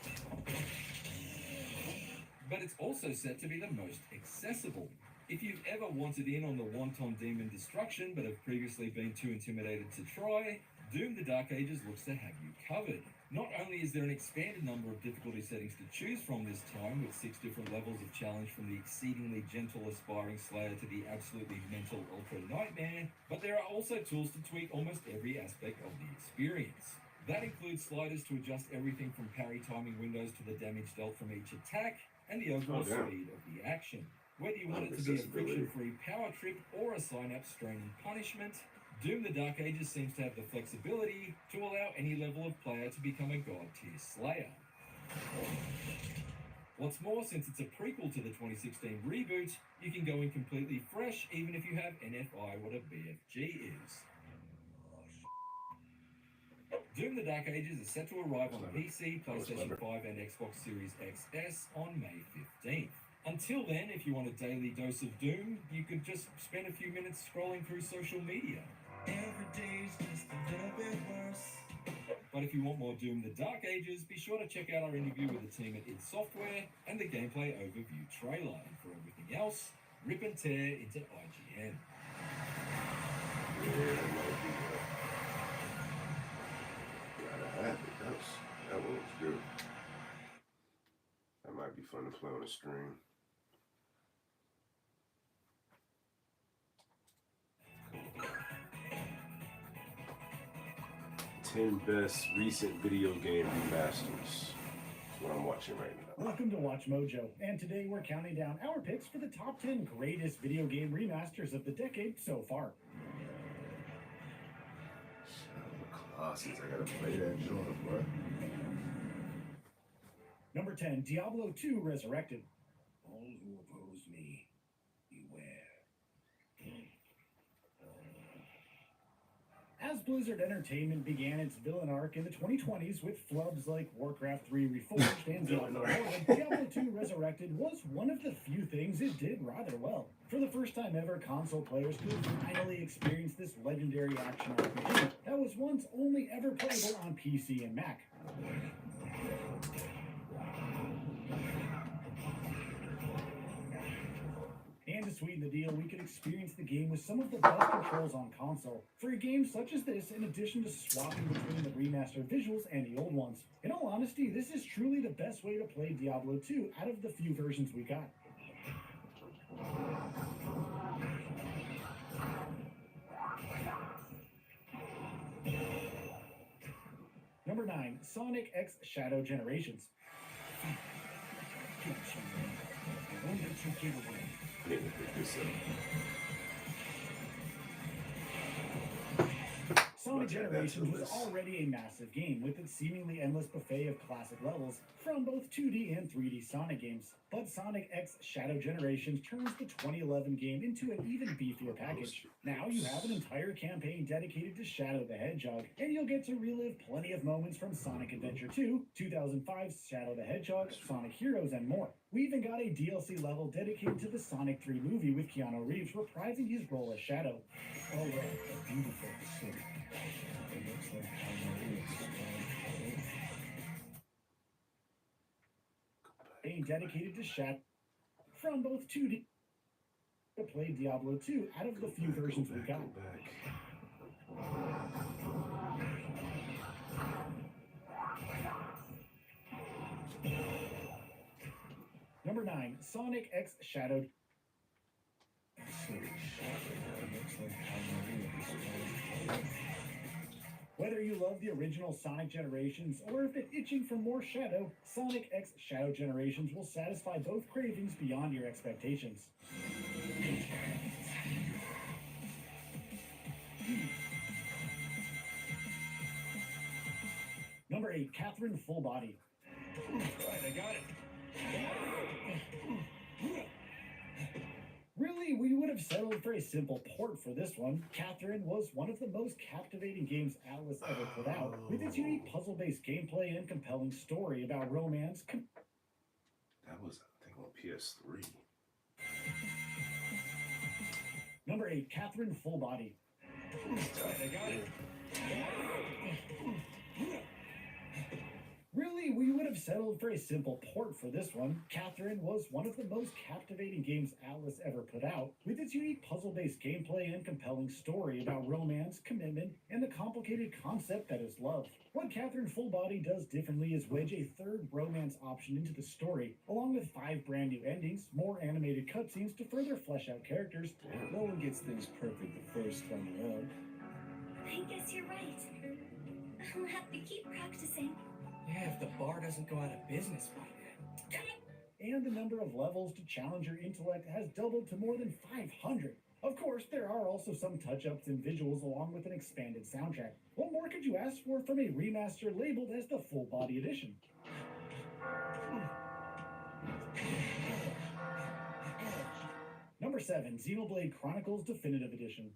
But it's also set to be the most accessible. If you've ever wanted in on the wanton demon destruction but have previously been too intimidated to try, Doom the Dark Ages looks to have you covered. Not only is there an expanded number of difficulty settings to choose from this time, with 6 different levels of challenge from the exceedingly gentle aspiring Slayer to the absolutely mental ultra nightmare, but there are also tools to tweak almost every aspect of the experience. That includes sliders to adjust everything from parry timing windows to the damage dealt from each attack, and the overall speed of the action. Whether you want it to be a friction-free power trip or a synapse-straining punishment, Doom the Dark Ages seems to have the flexibility to allow any level of player to become a god tier slayer. What's more, since it's a prequel to the 2016 reboot, you can go in completely fresh even if you have NFI what a BFG is. Doom the Dark Ages is set to arrive on PC, PlayStation 5 and Xbox Series XS on May 15th. Until then, if you want a daily dose of Doom, you could just spend a few minutes scrolling through social media. Every day's just a little bit worse. But if you want more Doom the Dark Ages, be sure to check out our interview with the team at id Software and the gameplay overview trailer. And for everything else, rip and tear into IGN. Gotta have it. That one was good. That might be fun to play on the stream. Ten best recent video game remasters. That's what I'm watching right now. Welcome to Watch Mojo, and today we're counting down our picks for the top 10 greatest video game remasters of the decade so far. Shadow of the Colossus. I gotta play that joint, bro. Number 10, Diablo 2 Resurrected. All who oppose me, beware. As Blizzard Entertainment began its villain arc in the 2020s with flubs like Warcraft 3 Reforged and Diablo Immortal, Diablo 2 Resurrected was one of the few things it did rather well. For the first time ever, console players could finally experience this legendary action RPG that was once only ever playable on PC and Mac. And to sweeten the deal, we could experience the game with some of the best controls on console. For a game such as this, in addition to swapping between the remastered visuals and the old ones. In all honesty, this is truly the best way to play Diablo 2 out of the few versions we got. Number 9, Sonic X Shadow Generations. I won't let you get away. I need to pick this up. Sonic Okay, that's Generations a was list. already a massive game with its seemingly endless buffet of classic levels from both 2D and 3D Sonic games. But Sonic X Shadow Generations turns the 2011 game into an even beefier package. Now you have an entire campaign dedicated to Shadow the Hedgehog, and you'll get to relive plenty of moments from Sonic Adventure 2, 2005's Shadow the Hedgehog, Sonic Heroes, and more. We even got a DLC level dedicated to the Sonic 3 movie with Keanu Reeves reprising his role as Shadow. All right, a beautiful pursuit. It looks like Being dedicated to Shadow from both 2D to play Diablo 2 out of the few versions we got. Go back. Number 9, Sonic X Shadow. Whether you love the original Sonic Generations or if it's itching for more Shadow, Sonic X Shadow Generations will satisfy both cravings beyond your expectations. Number 8, Catherine Full Body. Right, I got it. Really, we would have settled for a simple port for this one. Catherine was one of the most captivating games Atlas ever put out, with its unique puzzle-based gameplay and compelling story about romance. That was, I think, on PS3. Number 8, Catherine Full Body. Right, I got it. Really, we would have settled for a simple port for this one. Catherine was one of the most captivating games Atlas ever put out, with its unique puzzle-based gameplay and compelling story about romance, commitment, and the complicated concept that is love. What Catherine Full Body does differently is wedge a third romance option into the story, along with 5 brand new endings, more animated cutscenes to further flesh out characters. No one gets things perfect the first time around. I guess you're right. I'll have to keep practicing. Yeah, if the bar doesn't go out of business by then. And the number of levels to challenge your intellect has doubled to more than 500. Of course, there are also some touch-ups and visuals along with an expanded soundtrack. What more could you ask for from a remaster labeled as the Full Body Edition? Number 7, Xenoblade Chronicles Definitive Edition.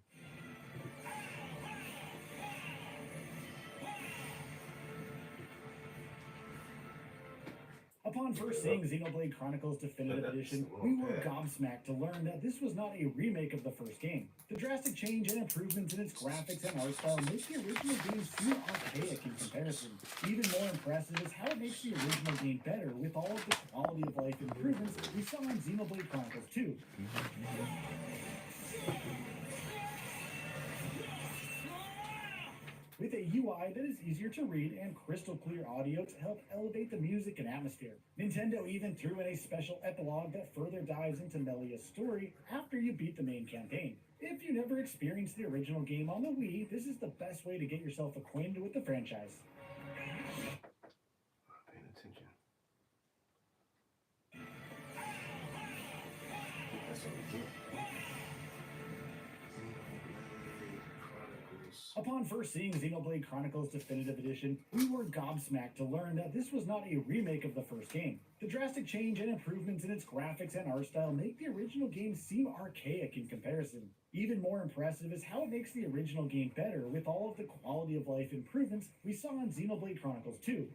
Upon first seeing Xenoblade Chronicles Definitive Edition, we were gobsmacked to learn that this was not a remake of the first game. The drastic change and improvements in its graphics and art style make the original game seem archaic in comparison. Even more impressive is how it makes the original game better with all of the quality of life improvements we saw in Xenoblade Chronicles 2. With a UI that is easier to read and crystal clear audio to help elevate the music and atmosphere. Nintendo even threw in a special epilogue that further dives into Melia's story after you beat the main campaign. If you never experienced the original game on the Wii, this is the best way to get yourself acquainted with the franchise. Paying attention. That's what we do. Upon first seeing Xenoblade Chronicles Definitive Edition, we were gobsmacked to learn that this was not a remake of the first game. The drastic change and improvements in its graphics and art style make the original game seem archaic in comparison. Even more impressive is how it makes the original game better with all of the quality of life improvements we saw in Xenoblade Chronicles 2.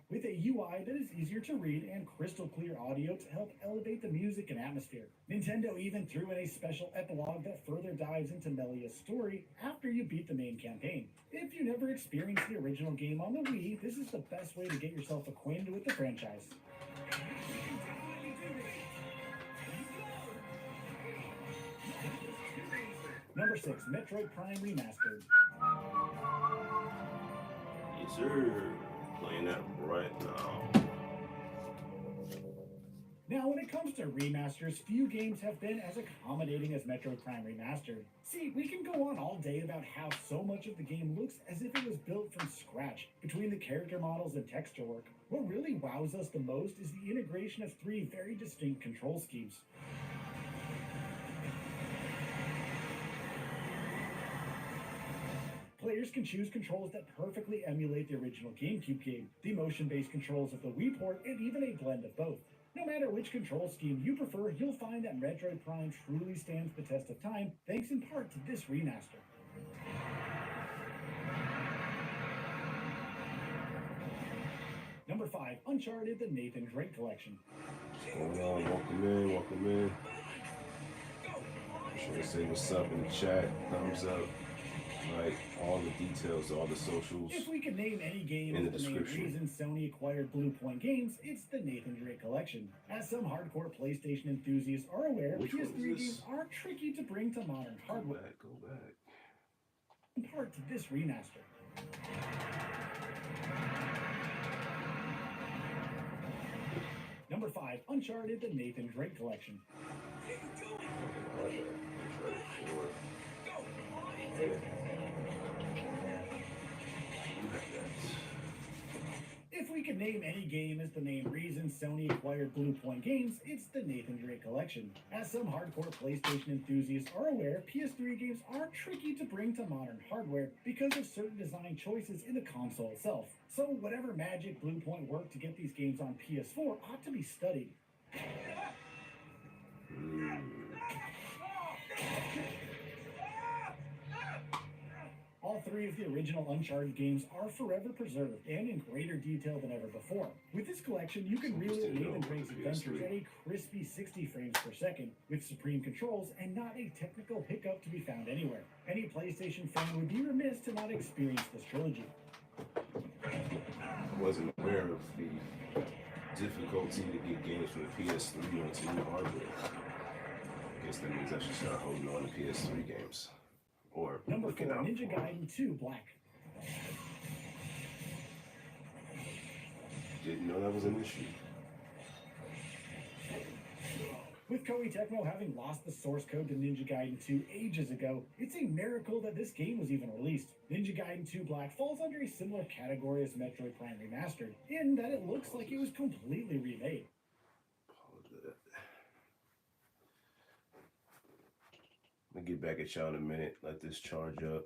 With a UI that is easier to read and crystal clear audio to help elevate the music and atmosphere. Nintendo even threw in a special epilogue that further dives into Melia's story after you beat the main campaign. If you never experienced the original game on the Wii, this is the best way to get yourself acquainted with the franchise. Number 6, Metroid Prime Remastered. Yes, sir. Playing that right now. Now, when it comes to remasters, few games have been as accommodating as Metroid Prime Remastered. See, we can go on all day about how so much of the game looks as if it was built from scratch, between the character models and texture work. What really wows us the most is the integration of 3 very distinct control schemes. Players can choose controls that perfectly emulate the original GameCube game, the motion-based controls of the Wii port, and even a blend of both. No matter which control scheme you prefer, you'll find that Metroid Prime truly stands the test of time, thanks in part to this remaster. Number 5, Uncharted: The Nathan Drake Collection. What's going on? Welcome in, welcome in. Be sure to say what's up in the chat, thumbs up. Like all the details, all the socials. If we could name any game in the as the main description. reason Sony acquired Blue Point Games, it's the Nathan Drake Collection. As some hardcore PlayStation enthusiasts are aware, Which one is PS3 this? games are tricky to bring to modern hardware. Go back. In part to this remaster. Number 5, Uncharted: The Nathan Drake Collection. If we could name any game as the main reason Sony acquired Blue Point Games, it's the Nathan Drake Collection. As some hardcore PlayStation enthusiasts are aware, PS3 games are tricky to bring to modern hardware because of certain design choices in the console itself. So whatever magic Blue Point worked to get these games on PS4 ought to be studied. All 3 of the original Uncharted games are forever preserved and in greater detail than ever before. With this collection, you can relive Nathan Drake's adventures at a crispy 60 frames per second, with supreme controls and not a technical hiccup to be found anywhere. Any PlayStation fan would be remiss to not experience this trilogy. I wasn't aware of the difficulty to get games from the PS3 onto new hardware. I guess that means I should start holding on to PS3 games. Or Number 4, looking out Ninja for 'em. Gaiden 2 Black. Didn't know that was an issue. With Koei Tecmo having lost the source code to Ninja Gaiden 2 ages ago, it's a miracle that this game was even released. Ninja Gaiden 2 Black falls under a similar category as Metroid Prime Remastered, in that it looks like it was completely remade. I'm gonna get back at y'all in a minute. Let this charge up.